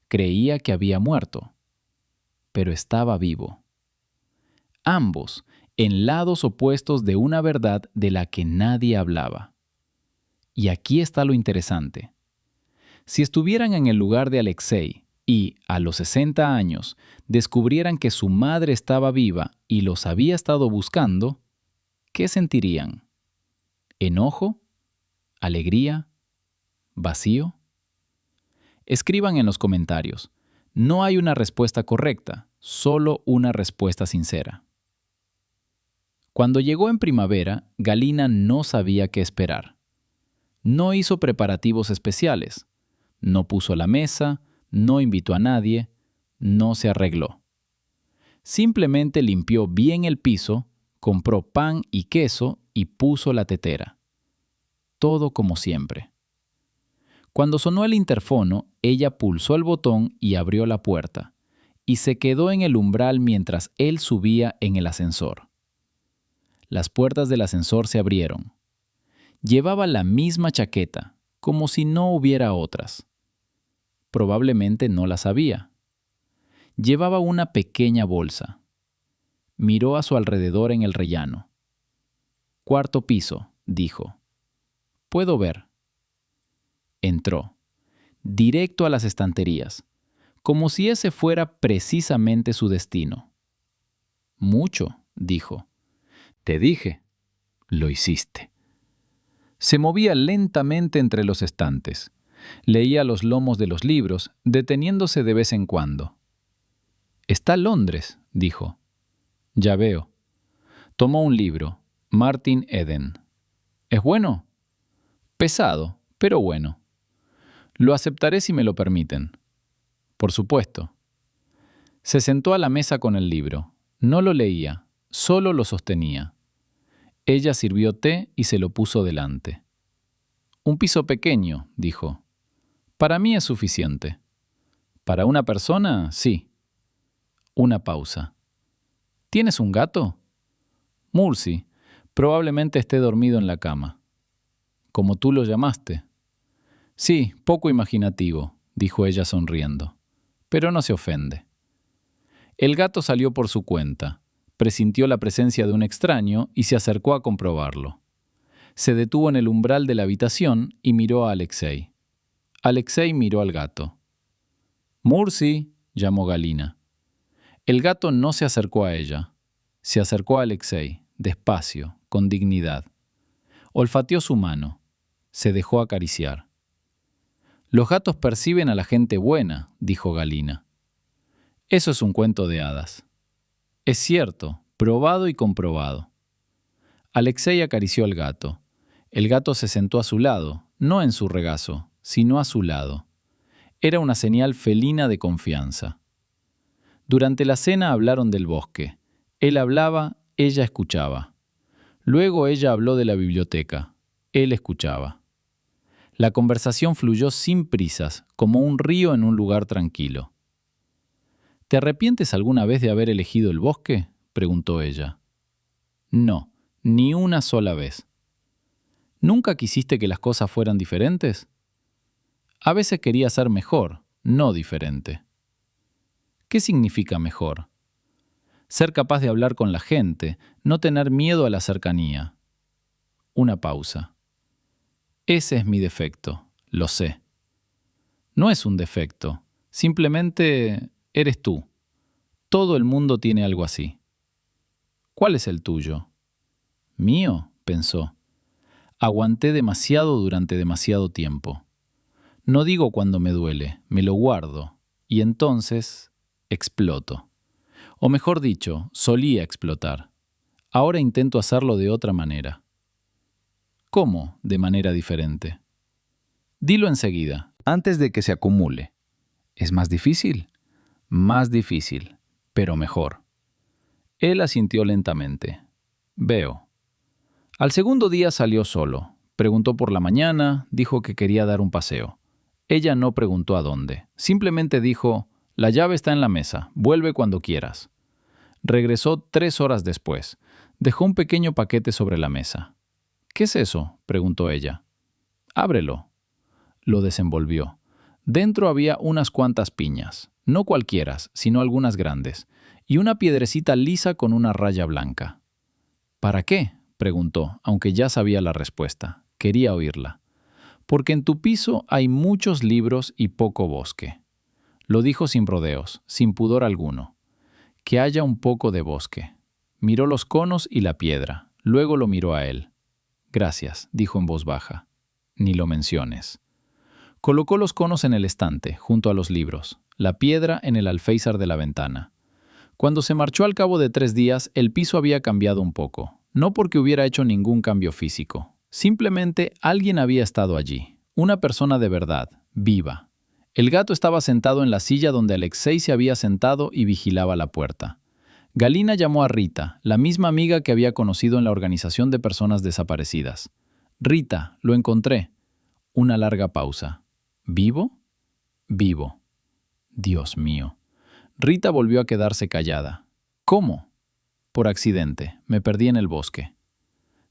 Creía que había muerto, pero estaba vivo. Ambos, en lados opuestos de una verdad de la que nadie hablaba. Y aquí está lo interesante. Si estuvieran en el lugar de Alexei y, a los 60 años, descubrieran que su madre estaba viva y los había estado buscando, ¿qué sentirían? ¿Enojo? ¿Alegría? ¿Vacío? Escriban en los comentarios. No hay una respuesta correcta, solo una respuesta sincera. Cuando llegó en primavera, Galina no sabía qué esperar. No hizo preparativos especiales. No puso la mesa, no invitó a nadie, no se arregló. Simplemente limpió bien el piso, compró pan y queso y puso la tetera. Todo como siempre. Cuando sonó el interfono, ella pulsó el botón y abrió la puerta, y se quedó en el umbral mientras él subía en el ascensor. Las puertas del ascensor se abrieron. Llevaba la misma chaqueta, como si no hubiera otras. Probablemente no las había. Llevaba una pequeña bolsa. Miró a su alrededor en el rellano. «Cuarto piso», dijo. «Puedo ver». Entró, directo a las estanterías, como si ese fuera precisamente su destino. «Mucho», dijo. «Te dije». «Lo hiciste». Se movía lentamente entre los estantes. Leía los lomos de los libros, deteniéndose de vez en cuando. «Está Londres», dijo. «Ya veo». Tomó un libro, Martin Eden. «¿Es bueno?» «Pesado, pero bueno». «Lo aceptaré si me lo permiten». «Por supuesto». Se sentó a la mesa con el libro. No lo leía, solo lo sostenía. Ella sirvió té y se lo puso delante. Un piso pequeño, dijo. Para mí es suficiente. Para una persona, sí. Una pausa. ¿Tienes un gato? Mursi, probablemente esté dormido en la cama. ¿Como tú lo llamaste? Sí, poco imaginativo, dijo ella sonriendo. Pero no se ofende. El gato salió por su cuenta, presintió la presencia de un extraño y se acercó a comprobarlo. Se detuvo en el umbral de la habitación y miró a Alexei. Alexei miró al gato. «Mursi», llamó Galina. El gato no se acercó a ella. Se acercó a Alexei, despacio, con dignidad. Olfateó su mano. Se dejó acariciar. «Los gatos perciben a la gente buena», dijo Galina. «Eso es un cuento de hadas». «Es cierto, probado y comprobado». Alexei acarició al gato. El gato se sentó a su lado, no en su regazo, sino a su lado. Era una señal felina de confianza. Durante la cena hablaron del bosque. Él hablaba, ella escuchaba. Luego ella habló de la biblioteca. Él escuchaba. La conversación fluyó sin prisas, como un río en un lugar tranquilo. «¿Te arrepientes alguna vez de haber elegido el bosque?», preguntó ella. «No, ni una sola vez». ¿Nunca quisiste que las cosas fueran diferentes? A veces quería ser mejor, no diferente. ¿Qué significa mejor? Ser capaz de hablar con la gente, no tener miedo a la cercanía. Una pausa. Ese es mi defecto, lo sé. No es un defecto, simplemente eres tú. Todo el mundo tiene algo así. ¿Cuál es el tuyo? ¿Mío?, pensó. Aguanté demasiado durante demasiado tiempo. No digo cuando me duele, me lo guardo, y entonces exploto. O mejor dicho, solía explotar. Ahora intento hacerlo de otra manera. ¿Cómo de manera diferente? Dilo enseguida. Antes de que se acumule. ¿Es más difícil? Más difícil, pero mejor. Él asintió lentamente. Veo. Al segundo día salió solo. Preguntó por la mañana, dijo que quería dar un paseo. Ella no preguntó a dónde. Simplemente dijo, «La llave está en la mesa, vuelve cuando quieras». Regresó 3 horas después. Dejó un pequeño paquete sobre la mesa. «¿Qué es eso?», preguntó ella. «Ábrelo». Lo desenvolvió. Dentro había unas cuantas piñas, no cualquieras, sino algunas grandes, y una piedrecita lisa con una raya blanca. «¿Para qué?», preguntó, aunque ya sabía la respuesta. Quería oírla. «Porque en tu piso hay muchos libros y poco bosque». Lo dijo sin rodeos, sin pudor alguno. «Que haya un poco de bosque». Miró los conos y la piedra, luego lo miró a él. «Gracias», dijo en voz baja. «Ni lo menciones». Colocó los conos en el estante, junto a los libros, la piedra en el alféizar de la ventana. Cuando se marchó al cabo de 3 días, el piso había cambiado un poco. No porque hubiera hecho ningún cambio físico. Simplemente alguien había estado allí. Una persona de verdad, viva. El gato estaba sentado en la silla donde Alexei se había sentado y vigilaba la puerta. Galina llamó a Rita, la misma amiga que había conocido en la organización de personas desaparecidas. «Rita, lo encontré». Una larga pausa. «¿Vivo?» «Vivo». Dios mío. Rita volvió a quedarse callada. «¿Cómo?» «Por accidente. Me perdí en el bosque».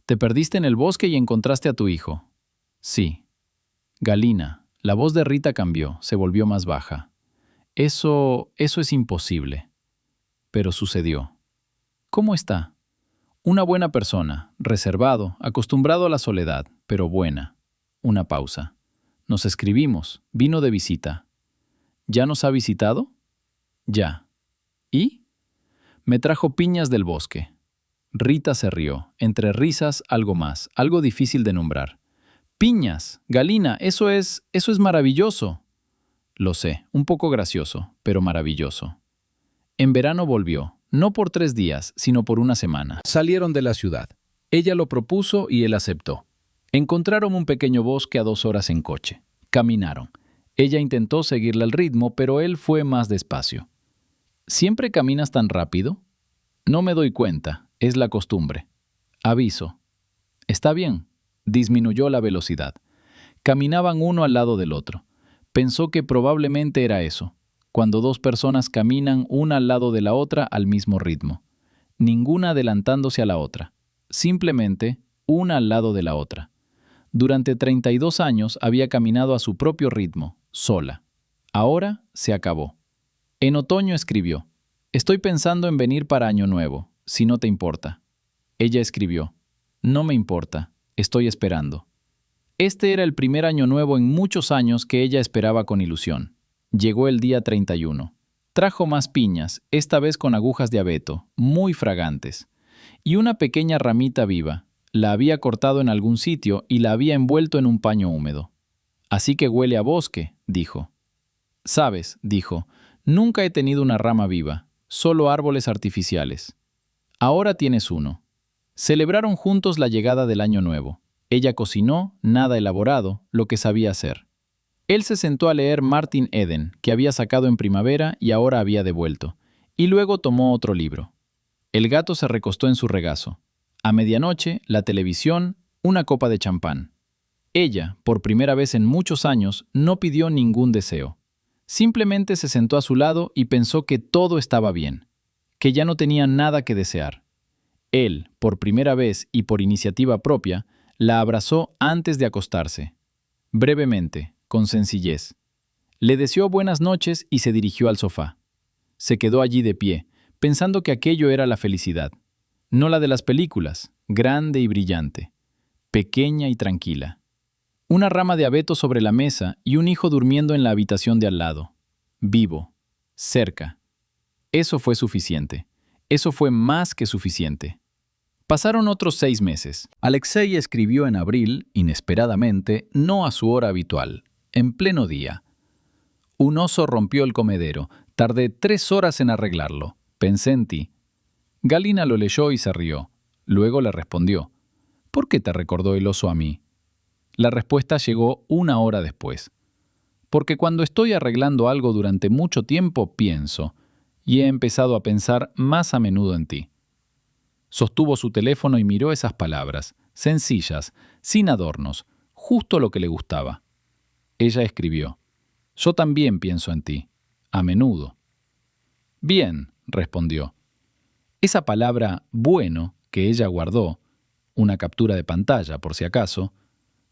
«¿Te perdiste en el bosque y encontraste a tu hijo?» «Sí». «Galina». La voz de Rita cambió, se volvió más baja. Eso es imposible». Pero sucedió. «¿Cómo está?» «Una buena persona, reservado, acostumbrado a la soledad, pero buena». Una pausa. «Nos escribimos. Vino de visita». «¿Ya nos ha visitado?» «Ya». «¿Y?» «Me trajo piñas del bosque». Rita se rió. Entre risas, algo más, algo difícil de nombrar. «Piñas, Galina, eso es maravilloso». «Lo sé, un poco gracioso, pero maravilloso». En verano volvió, no por 3 días, sino por una semana. Salieron de la ciudad. Ella lo propuso y él aceptó. Encontraron un pequeño bosque a 2 horas en coche. Caminaron. Ella intentó seguirle el ritmo, pero él fue más despacio. «¿Siempre caminas tan rápido?» «No me doy cuenta, es la costumbre». «Aviso». «Está bien». Disminuyó la velocidad. Caminaban uno al lado del otro. Pensó que probablemente era eso, cuando dos personas caminan una al lado de la otra al mismo ritmo, ninguna adelantándose a la otra, simplemente una al lado de la otra. Durante 32 años había caminado a su propio ritmo, sola. Ahora se acabó. En otoño escribió: «Estoy pensando en venir para Año Nuevo, si no te importa». Ella escribió: «No me importa, estoy esperando». Este era el primer Año Nuevo en muchos años que ella esperaba con ilusión. Llegó el día 31. Trajo más piñas, esta vez con agujas de abeto, muy fragantes, y una pequeña ramita viva. La había cortado en algún sitio y la había envuelto en un paño húmedo. «Así que huele a bosque», dijo. «Sabes», dijo, «nunca he tenido una rama viva, solo árboles artificiales. Ahora tienes uno». Celebraron juntos la llegada del Año Nuevo. Ella cocinó, nada elaborado, lo que sabía hacer. Él se sentó a leer Martin Eden, que había sacado en primavera y ahora había devuelto, y luego tomó otro libro. El gato se recostó en su regazo. A medianoche, la televisión, una copa de champán. Ella, por primera vez en muchos años, no pidió ningún deseo. Simplemente se sentó a su lado y pensó que todo estaba bien, que ya no tenía nada que desear. Él, por primera vez y por iniciativa propia, la abrazó antes de acostarse. Brevemente, con sencillez. Le deseó buenas noches y se dirigió al sofá. Se quedó allí de pie, pensando que aquello era la felicidad. No la de las películas, grande y brillante, pequeña y tranquila. Una rama de abeto sobre la mesa y un hijo durmiendo en la habitación de al lado. Vivo, cerca. Eso fue suficiente. Eso fue más que suficiente. Pasaron otros 6 meses. Alexei escribió en abril, inesperadamente, no a su hora habitual, en pleno día. «Un oso rompió el comedero. Tardé 3 horas en arreglarlo. Pensé en ti». Galina lo leyó y se rió. Luego le respondió: «¿Por qué te recordó el oso a mí?». La respuesta llegó 1 hora después. «Porque cuando estoy arreglando algo durante mucho tiempo, pienso, y he empezado a pensar más a menudo en ti». Sostuvo su teléfono y miró esas palabras, sencillas, sin adornos, justo lo que le gustaba. Ella escribió: «Yo también pienso en ti, a menudo». «Bien», respondió. Esa palabra «bueno» que ella guardó, una captura de pantalla por si acaso,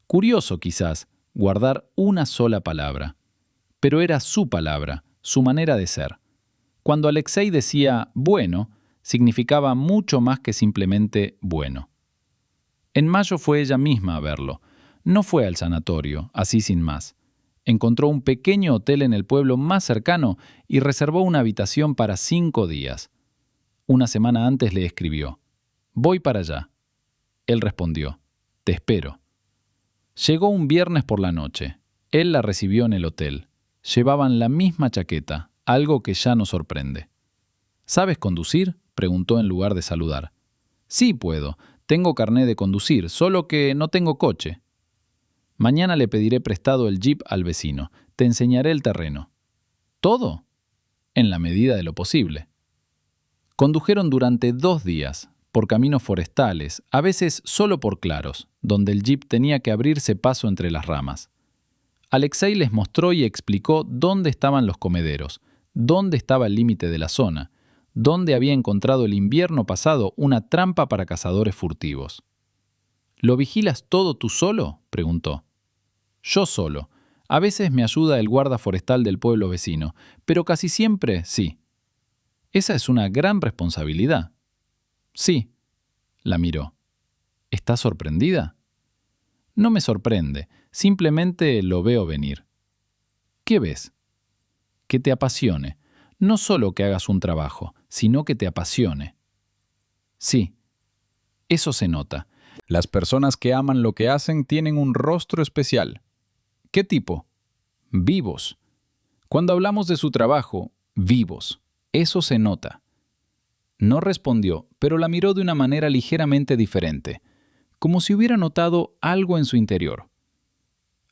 curioso quizás, guardar una sola palabra. Pero era su palabra, su manera de ser. Cuando Alexei decía «bueno», significaba mucho más que simplemente bueno. En mayo fue ella misma a verlo. No fue al sanatorio, así sin más. Encontró un pequeño hotel en el pueblo más cercano y reservó una habitación para 5 días. Una semana antes le escribió: «Voy para allá». Él respondió: «Te espero». Llegó un viernes por la noche. Él la recibió en el hotel. Llevaban la misma chaqueta, algo que ya no sorprende. «¿Sabes conducir?», preguntó en lugar de saludar. «Sí puedo. Tengo carné de conducir, solo que no tengo coche». «Mañana le pediré prestado el jeep al vecino. Te enseñaré el terreno». «¿Todo?». «En la medida de lo posible». Condujeron durante 2 días, por caminos forestales, a veces solo por claros, donde el jeep tenía que abrirse paso entre las ramas. Alexei les mostró y explicó dónde estaban los comederos, dónde estaba el límite de la zona, dónde había encontrado el invierno pasado una trampa para cazadores furtivos. «¿Lo vigilas todo tú solo?», preguntó. «Yo solo. A veces me ayuda el guarda forestal del pueblo vecino, pero casi siempre sí». «Esa es una gran responsabilidad». «Sí». La miró. «¿Estás sorprendida?». «No me sorprende, simplemente lo veo venir». «¿Qué ves?». «Que te apasione. No solo que hagas un trabajo, sino que te apasione». «Sí, eso se nota. Las personas que aman lo que hacen tienen un rostro especial». «¿Qué tipo?». «Vivos. Cuando hablamos de su trabajo, vivos. Eso se nota». No respondió, pero la miró de una manera ligeramente diferente, como si hubiera notado algo en su interior.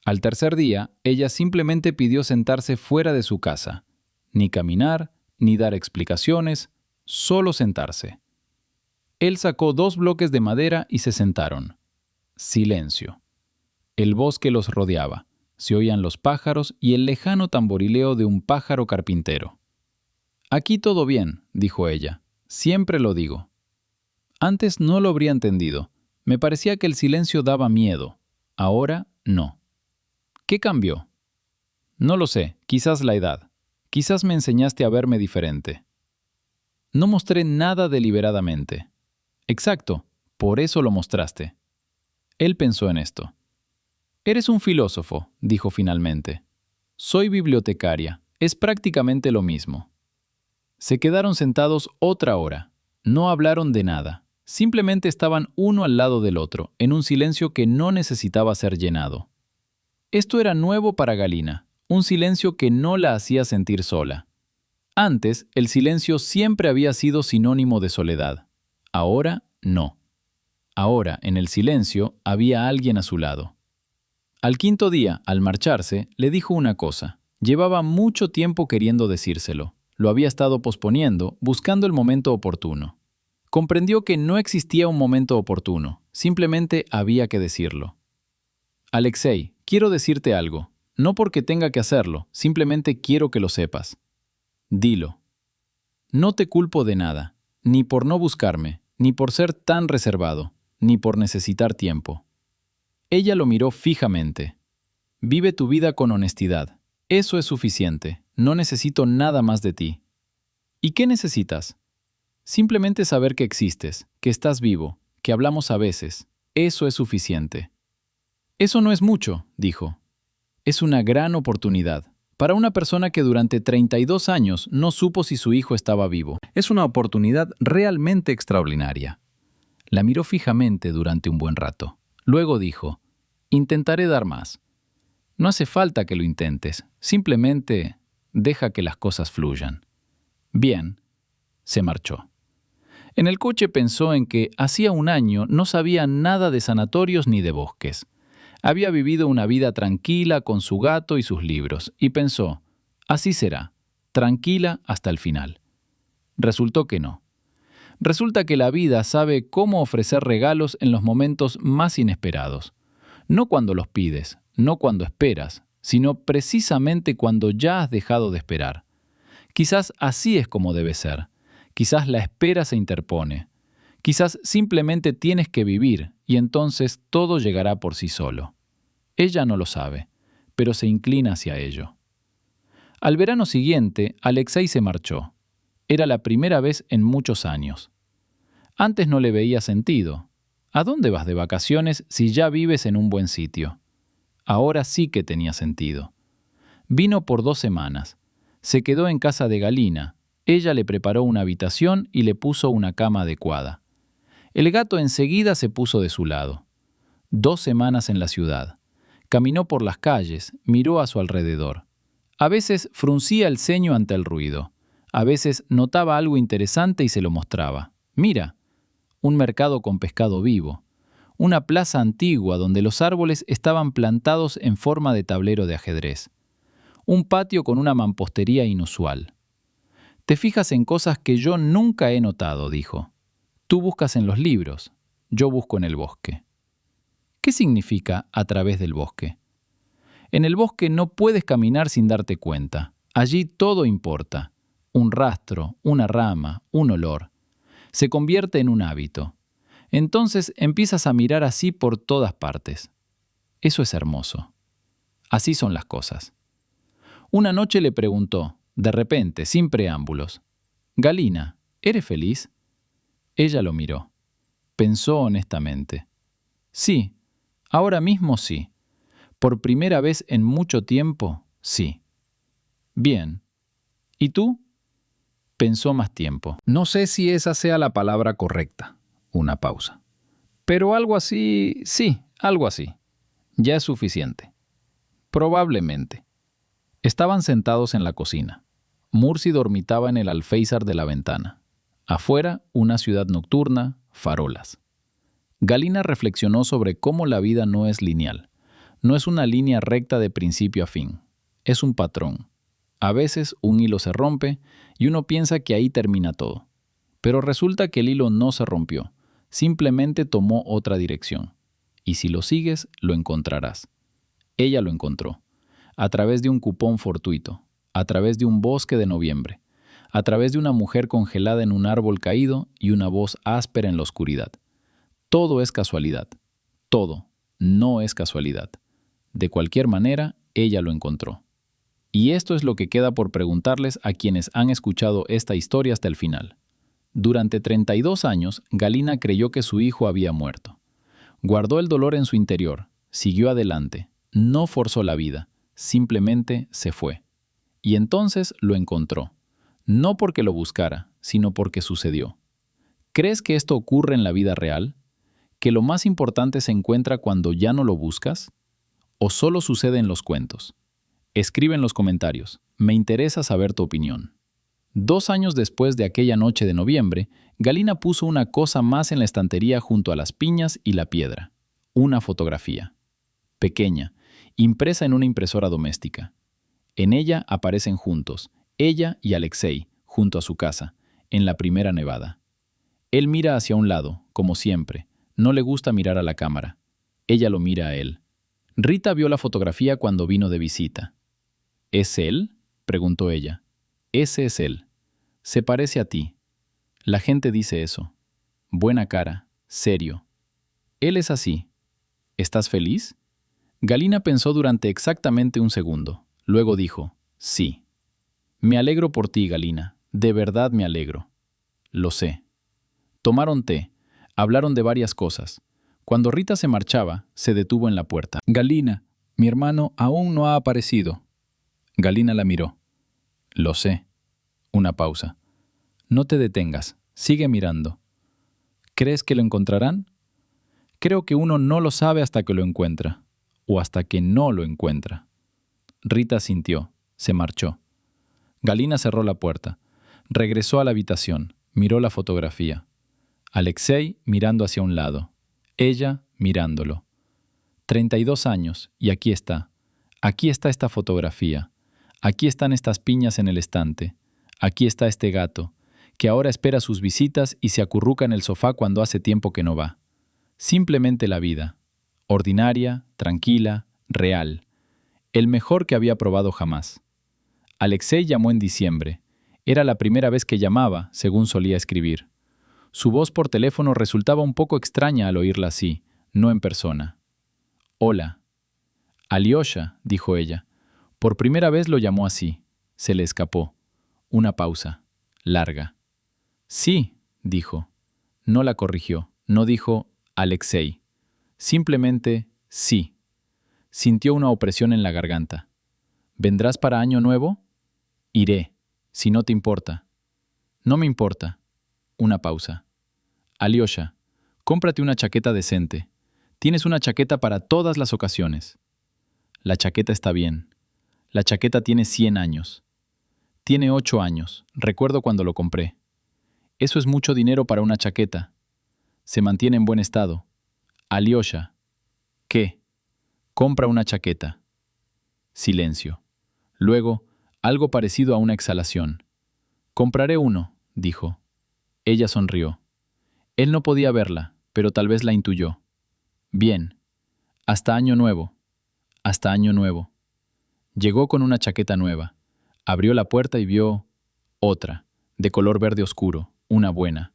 Al tercer día, ella simplemente pidió sentarse fuera de su casa. Ni caminar, ni dar explicaciones, solo sentarse. Él sacó 2 bloques de madera y se sentaron. Silencio. El bosque los rodeaba. Se oían los pájaros y el lejano tamborileo de un pájaro carpintero. «Aquí todo bien», dijo ella. «Siempre lo digo». Antes no lo habría entendido. Me parecía que el silencio daba miedo. Ahora no. ¿Qué cambió? No lo sé, quizás la edad. Quizás me enseñaste a verme diferente. No mostré nada deliberadamente. Exacto, por eso lo mostraste. Él pensó en esto. Eres un filósofo, dijo finalmente. Soy bibliotecaria, es prácticamente lo mismo. Se quedaron sentados otra hora. No hablaron de nada. Simplemente estaban uno al lado del otro, en un silencio que no necesitaba ser llenado. Esto era nuevo para Galina, un silencio que no la hacía sentir sola. Antes, el silencio siempre había sido sinónimo de soledad. Ahora, no. Ahora, en el silencio, había alguien a su lado. Al quinto día, al marcharse, le dijo una cosa. Llevaba mucho tiempo queriendo decírselo. Lo había estado posponiendo, buscando el momento oportuno. Comprendió que no existía un momento oportuno, simplemente había que decirlo. Alexei, quiero decirte algo. No porque tenga que hacerlo, simplemente quiero que lo sepas. Dilo. No te culpo de nada, ni por no buscarme, ni por ser tan reservado, ni por necesitar tiempo. Ella lo miró fijamente. Vive tu vida con honestidad. Eso es suficiente. No necesito nada más de ti. ¿Y qué necesitas? Simplemente saber que existes, que estás vivo, que hablamos a veces. Eso es suficiente. Eso no es mucho, dijo. Es una gran oportunidad. Para una persona que durante 32 años no supo si su hijo estaba vivo. Es una oportunidad realmente extraordinaria. La miró fijamente durante un buen rato. Luego dijo, intentaré dar más. No hace falta que lo intentes, simplemente deja que las cosas fluyan. Bien, se marchó. En el coche pensó en que hacía un año no sabía nada de sanatorios ni de bosques. Había vivido una vida tranquila con su gato y sus libros, y pensó, así será, tranquila hasta el final. Resultó que no. Resulta que la vida sabe cómo ofrecer regalos en los momentos más inesperados. No cuando los pides, no cuando esperas, sino precisamente cuando ya has dejado de esperar. Quizás así es como debe ser. Quizás la espera se interpone. Quizás simplemente tienes que vivir y entonces todo llegará por sí solo. Ella no lo sabe, pero se inclina hacia ello. Al verano siguiente, Alexei se marchó. Era la primera vez en muchos años. Antes no le veía sentido. ¿A dónde vas de vacaciones si ya vives en un buen sitio? Ahora sí que tenía sentido. Vino por 2 semanas. Se quedó en casa de Galina. Ella le preparó una habitación y le puso una cama adecuada. El gato enseguida se puso de su lado. 2 semanas en la ciudad. Caminó por las calles, miró a su alrededor. A veces fruncía el ceño ante el ruido. A veces notaba algo interesante y se lo mostraba. Mira, un mercado con pescado vivo. Una plaza antigua donde los árboles estaban plantados en forma de tablero de ajedrez. Un patio con una mampostería inusual. Te fijas en cosas que yo nunca he notado, dijo. Tú buscas en los libros, yo busco en el bosque. ¿Qué significa a través del bosque? En el bosque no puedes caminar sin darte cuenta. Allí todo importa. Un rastro, una rama, un olor. Se convierte en un hábito. Entonces empiezas a mirar así por todas partes. Eso es hermoso. Así son las cosas. Una noche le preguntó, de repente, sin preámbulos, «Galina, ¿eres feliz?» Ella lo miró. Pensó honestamente. «Sí, ahora mismo sí. Por primera vez en mucho tiempo, sí». «Bien. ¿Y tú?» Pensó más tiempo. No sé si esa sea la palabra correcta. Una pausa. Pero algo así, sí, algo así. Ya es suficiente. Probablemente. Estaban sentados en la cocina. Mursi dormitaba en el alféizar de la ventana. Afuera, una ciudad nocturna, farolas. Galina reflexionó sobre cómo la vida no es lineal. No es una línea recta de principio a fin. Es un patrón. A veces un hilo se rompe y uno piensa que ahí termina todo. Pero resulta que el hilo no se rompió. Simplemente tomó otra dirección. y si lo sigues, lo encontrarás. Ella lo encontró, a través de un cupón fortuito, a través de un bosque de noviembre, a través de una mujer congelada en un árbol caído y una voz áspera en la oscuridad. Todo es casualidad. Todo no es casualidad. De cualquier manera, ella lo encontró. Y esto es lo que queda por preguntarles a quienes han escuchado esta historia hasta el final. Durante 32 años, Galina creyó que su hijo había muerto. Guardó el dolor en su interior, siguió adelante, no forzó la vida, simplemente se fue. Y entonces lo encontró. No porque lo buscara, sino porque sucedió. ¿Crees que esto ocurre en la vida real? ¿Que lo más importante se encuentra cuando ya no lo buscas? ¿O solo sucede en los cuentos? Escribe en los comentarios. Me interesa saber tu opinión. 2 años después de aquella noche de noviembre, Galina puso una cosa más en la estantería junto a las piñas y la piedra. Una fotografía. Pequeña, impresa en una impresora doméstica. En ella aparecen juntos, ella y Alexei, junto a su casa, en la primera nevada. Él mira hacia un lado, como siempre. No le gusta mirar a la cámara. Ella lo mira a él. Rita vio la fotografía cuando vino de visita. ¿Es él?, preguntó ella. Ese es él. Se parece a ti. La gente dice eso. Buena cara, serio. Él es así. ¿Estás feliz? Galina pensó durante exactamente un segundo. Luego dijo, sí. Me alegro por ti, Galina. De verdad me alegro. Lo sé. Tomaron té. Hablaron de varias cosas. Cuando Rita se marchaba, se detuvo en la puerta. Galina, mi hermano aún no ha aparecido. Galina la miró. Lo sé. Una pausa. No te detengas. Sigue mirando. ¿Crees que lo encontrarán? Creo que uno no lo sabe hasta que lo encuentra. O hasta que no lo encuentra. Rita sintió. Se marchó. Galina cerró la puerta. Regresó a la habitación. Miró la fotografía. Alexei mirando hacia un lado. Ella mirándolo. 32 años, y aquí está. Aquí está esta fotografía. Aquí están estas piñas en el estante. Aquí está este gato, que ahora espera sus visitas y se acurruca en el sofá cuando hace tiempo que no va. Simplemente la vida. Ordinaria, tranquila, real. El mejor que había probado jamás. Alexei llamó en diciembre. Era la primera vez que llamaba, según solía escribir. Su voz por teléfono resultaba un poco extraña al oírla así, no en persona. Hola. Alyosha, dijo ella. Por primera vez lo llamó así. Se le escapó. Una pausa. Larga. Sí, dijo. No la corrigió. No dijo Alexei. Simplemente sí. Sintió una opresión en la garganta. ¿Vendrás para Año Nuevo? Iré, si no te importa. No me importa. Una pausa. Alyosha, cómprate una chaqueta decente. Tienes una chaqueta para todas las ocasiones. La chaqueta está bien. La chaqueta tiene 100 años. Tiene 8 años. Recuerdo cuando lo compré. Eso es mucho dinero para una chaqueta. Se mantiene en buen estado. Alyosha. ¿Qué? Compra una chaqueta. Silencio. Luego, algo parecido a una exhalación. Compraré uno, dijo. Ella sonrió. Él no podía verla, pero tal vez la intuyó. Bien. Hasta Año Nuevo. Hasta Año Nuevo. Llegó con una chaqueta nueva. Abrió la puerta y vio otra, de color verde oscuro, una buena.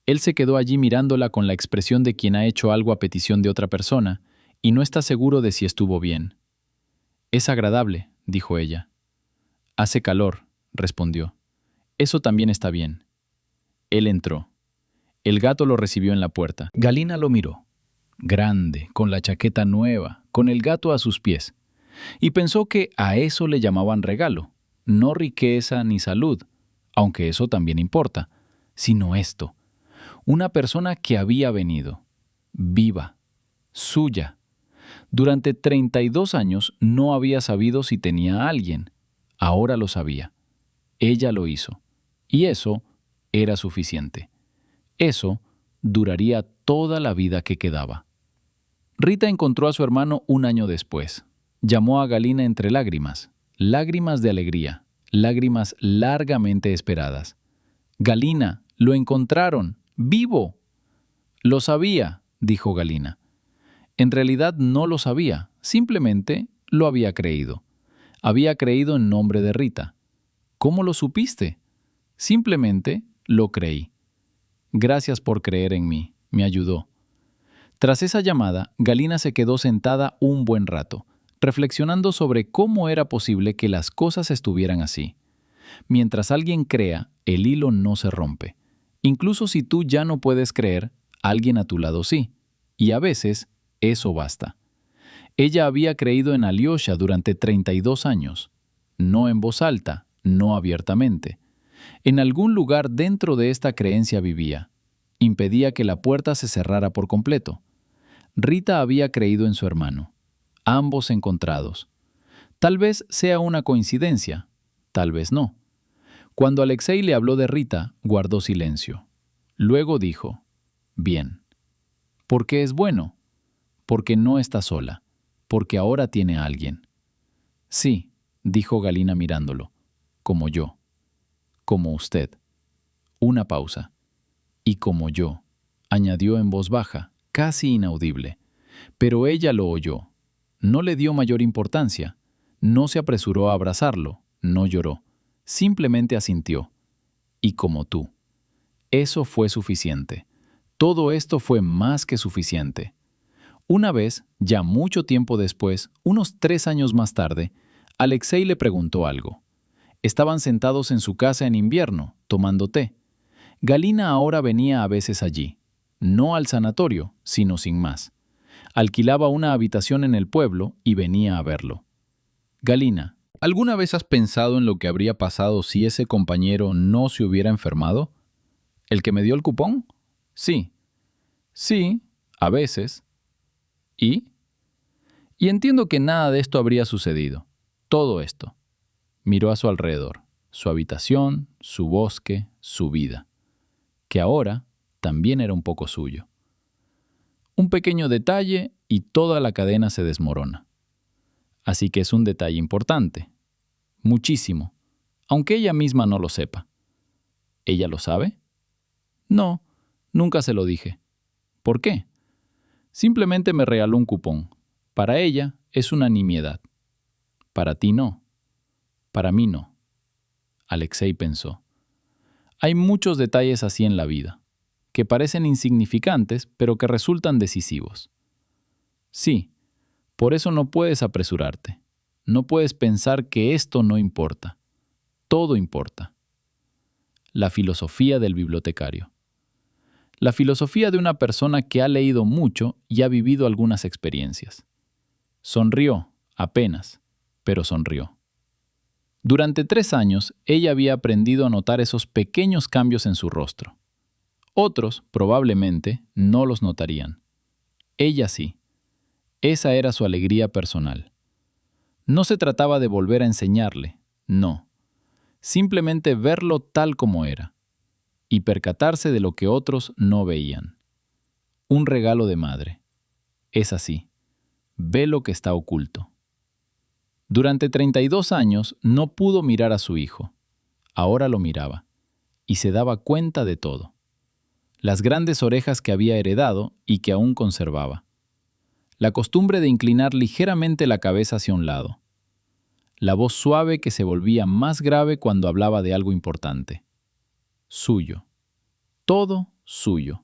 Él se quedó allí mirándola con la expresión de quien ha hecho algo a petición de otra persona y no está seguro de si estuvo bien. Es agradable, dijo ella. Hace calor, respondió. Eso también está bien. Él entró. El gato lo recibió en la puerta. Galina lo miró. Grande, con la chaqueta nueva, con el gato a sus pies. Y pensó que a eso le llamaban regalo. No riqueza ni salud, aunque eso también importa, sino esto. Una persona que había venido, viva, suya. Durante 32 años no había sabido si tenía a alguien. Ahora lo sabía. Ella lo hizo. Y eso era suficiente. Eso duraría toda la vida que quedaba. Rita encontró a su hermano un año después. Llamó a Galina entre lágrimas, lágrimas de alegría, lágrimas largamente esperadas. Galina, lo encontraron, vivo. Lo sabía, dijo Galina. En realidad no lo sabía, simplemente lo había creído. Había creído en nombre de Rita. ¿Cómo lo supiste? Simplemente lo creí. Gracias por creer en mí, me ayudó. Tras esa llamada, Galina se quedó sentada un buen rato, reflexionando sobre cómo era posible que las cosas estuvieran así. Mientras alguien crea, el hilo no se rompe. Incluso si tú ya no puedes creer, alguien a tu lado sí. Y a veces, eso basta. Ella había creído en Alyosha durante 32 años. No en voz alta, no abiertamente. En algún lugar dentro de esta creencia vivía. Impedía que la puerta se cerrara por completo. Rita había creído en su hermano. Ambos encontrados. Tal vez sea una coincidencia, tal vez no. Cuando Alexei le habló de Rita, guardó silencio. Luego dijo, «Bien. ¿Por qué es bueno? Porque no está sola. Porque ahora tiene a alguien». «Sí», dijo Galina mirándolo, «como yo. Como usted». Una pausa. «Y como yo», añadió en voz baja, casi inaudible. Pero ella lo oyó. No le dio mayor importancia. No se apresuró a abrazarlo. No lloró. Simplemente asintió. «Y como tú». Eso fue suficiente. Todo esto fue más que suficiente. Una vez, ya mucho tiempo después, unos 3 años más tarde, Alexei le preguntó algo. Estaban sentados en su casa en invierno, tomando té. Galina ahora venía a veces allí. No al sanatorio, sino sin más. Alquilaba una habitación en el pueblo y venía a verlo. «Galina, ¿alguna vez has pensado en lo que habría pasado si ese compañero no se hubiera enfermado? ¿El que me dio el cupón? Sí. Sí, a veces. ¿Y? Y entiendo que nada de esto habría sucedido. Todo esto». Miró a su alrededor, su habitación, su bosque, su vida, que ahora también era un poco suyo. Un pequeño detalle y toda la cadena se desmorona. Así que es un detalle importante. Muchísimo, aunque ella misma no lo sepa. ¿Ella lo sabe? No, nunca se lo dije. ¿Por qué? Simplemente me regaló un cupón. Para ella es una nimiedad. Para ti no. Para mí no. Alexei pensó. Hay muchos detalles así en la vida, que parecen insignificantes, pero que resultan decisivos. Sí, por eso no puedes apresurarte. No puedes pensar que esto no importa. Todo importa. La filosofía del bibliotecario. La filosofía de una persona que ha leído mucho y ha vivido algunas experiencias. Sonrió, apenas, pero sonrió. Durante 3 años, ella había aprendido a notar esos pequeños cambios en su rostro. Otros, probablemente, no los notarían. Ella sí. Esa era su alegría personal. No se trataba de volver a enseñarle, no. Simplemente verlo tal como era y percatarse de lo que otros no veían. Un regalo de madre. Es así. Ve lo que está oculto. Durante 32 años no pudo mirar a su hijo. Ahora lo miraba y se daba cuenta de todo. Las grandes orejas que había heredado y que aún conservaba. La costumbre de inclinar ligeramente la cabeza hacia un lado. La voz suave que se volvía más grave cuando hablaba de algo importante. Suyo. Todo suyo.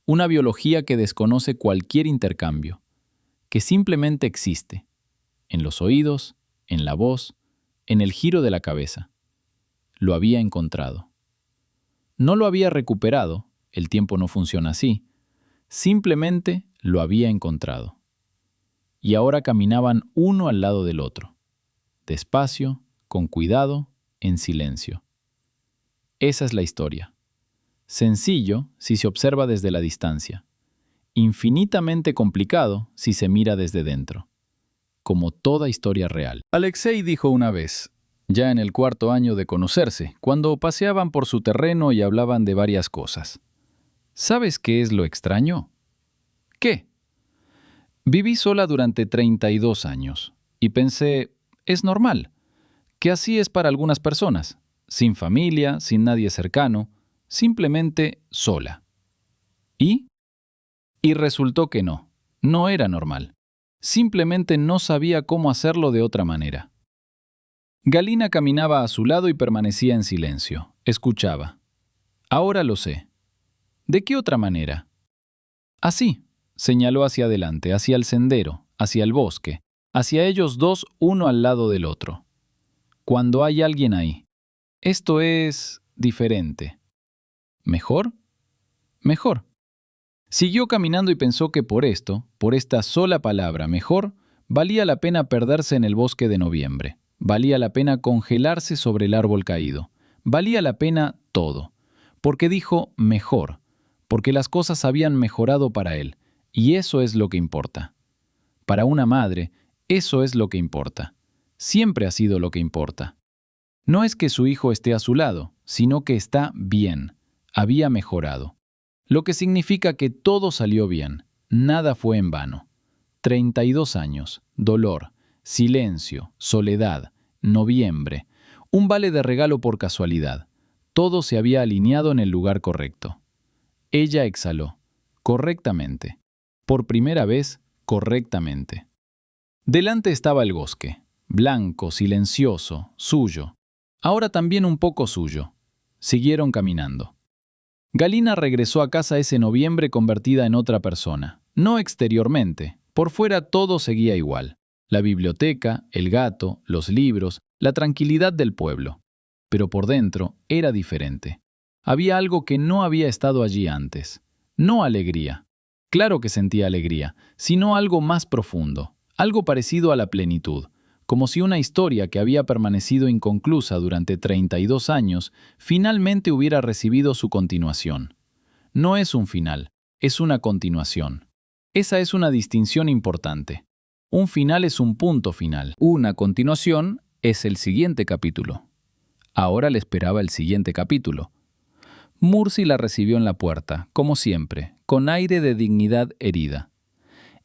Una biología que desconoce cualquier intercambio, que simplemente existe, en los oídos, en la voz, en el giro de la cabeza. Lo había encontrado. No lo había recuperado, el tiempo no funciona así, simplemente lo había encontrado. Y ahora caminaban uno al lado del otro, despacio, con cuidado, en silencio. Esa es la historia. Sencillo si se observa desde la distancia. Infinitamente complicado si se mira desde dentro. Como toda historia real. Alexei dijo una vez, ya en el 4.º año de conocerse, cuando paseaban por su terreno y hablaban de varias cosas. ¿Sabes qué es lo extraño? ¿Qué? Viví sola durante 32 años y pensé, es normal, que así es para algunas personas, sin familia, sin nadie cercano, simplemente sola. ¿Y? Y resultó que no. No era normal. Simplemente no sabía cómo hacerlo de otra manera. Galina caminaba a su lado y permanecía en silencio. Escuchaba. Ahora lo sé. ¿De qué otra manera? Así, señaló hacia adelante, hacia el sendero, hacia el bosque, hacia ellos dos uno al lado del otro. Cuando hay alguien ahí. Esto es diferente. ¿Mejor? Mejor. Siguió caminando y pensó que por esto, por esta sola palabra, mejor, valía la pena perderse en el bosque de noviembre. Valía la pena congelarse sobre el árbol caído. Valía la pena todo. Porque dijo mejor, porque las cosas habían mejorado para él, y eso es lo que importa. Para una madre, eso es lo que importa. Siempre ha sido lo que importa. No es que su hijo esté a su lado, sino que está bien, había mejorado. Lo que significa que todo salió bien, nada fue en vano. 32 años, dolor, silencio, soledad, noviembre, un vale de regalo por casualidad. Todo se había alineado en el lugar correcto. Ella exhaló, correctamente. Por primera vez, correctamente. Delante estaba el bosque, blanco, silencioso, suyo. Ahora también un poco suyo. Siguieron caminando. Galina regresó a casa ese noviembre convertida en otra persona. No exteriormente, por fuera todo seguía igual. La biblioteca, el gato, los libros, la tranquilidad del pueblo. Pero por dentro era diferente. Había algo que no había estado allí antes. No alegría. Claro que sentía alegría, sino algo más profundo, algo parecido a la plenitud, como si una historia que había permanecido inconclusa durante 32 años finalmente hubiera recibido su continuación. No es un final, es una continuación. Esa es una distinción importante. Un final es un punto final. Una continuación es el siguiente capítulo. Ahora le esperaba el siguiente capítulo. Mursi la recibió en la puerta, como siempre, con aire de dignidad herida.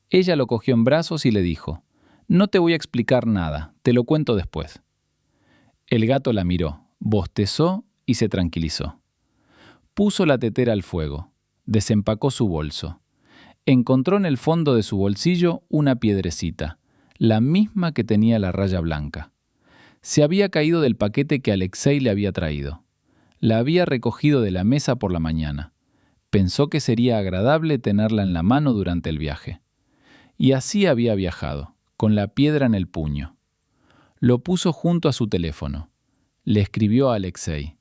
Ella lo cogió en brazos y le dijo: «No te voy a explicar nada, te lo cuento después». El gato la miró, bostezó y se tranquilizó. Puso la tetera al fuego, desempacó su bolso. Encontró en el fondo de su bolsillo una piedrecita, la misma que tenía la raya blanca. Se había caído del paquete que Alexei le había traído. La había recogido de la mesa por la mañana. Pensó que sería agradable tenerla en la mano durante el viaje. Y así había viajado, con la piedra en el puño. Lo puso junto a su teléfono. Le escribió a Alexei: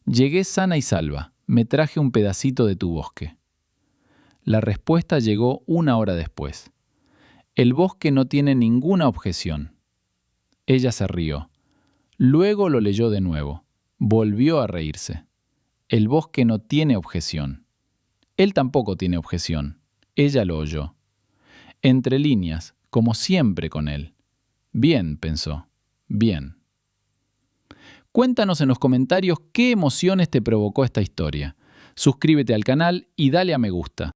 «Llegué sana y salva, me traje un pedacito de tu bosque». La respuesta llegó 1 hora después. «El bosque no tiene ninguna objeción». Ella se rió. Luego lo leyó de nuevo. Volvió a reírse. «El bosque no tiene objeción». Él tampoco tiene objeción. Ella lo oyó. Entre líneas, como siempre con él. Bien, pensó. Bien. Cuéntanos en los comentarios qué emociones te provocó esta historia. Suscríbete al canal y dale a me gusta.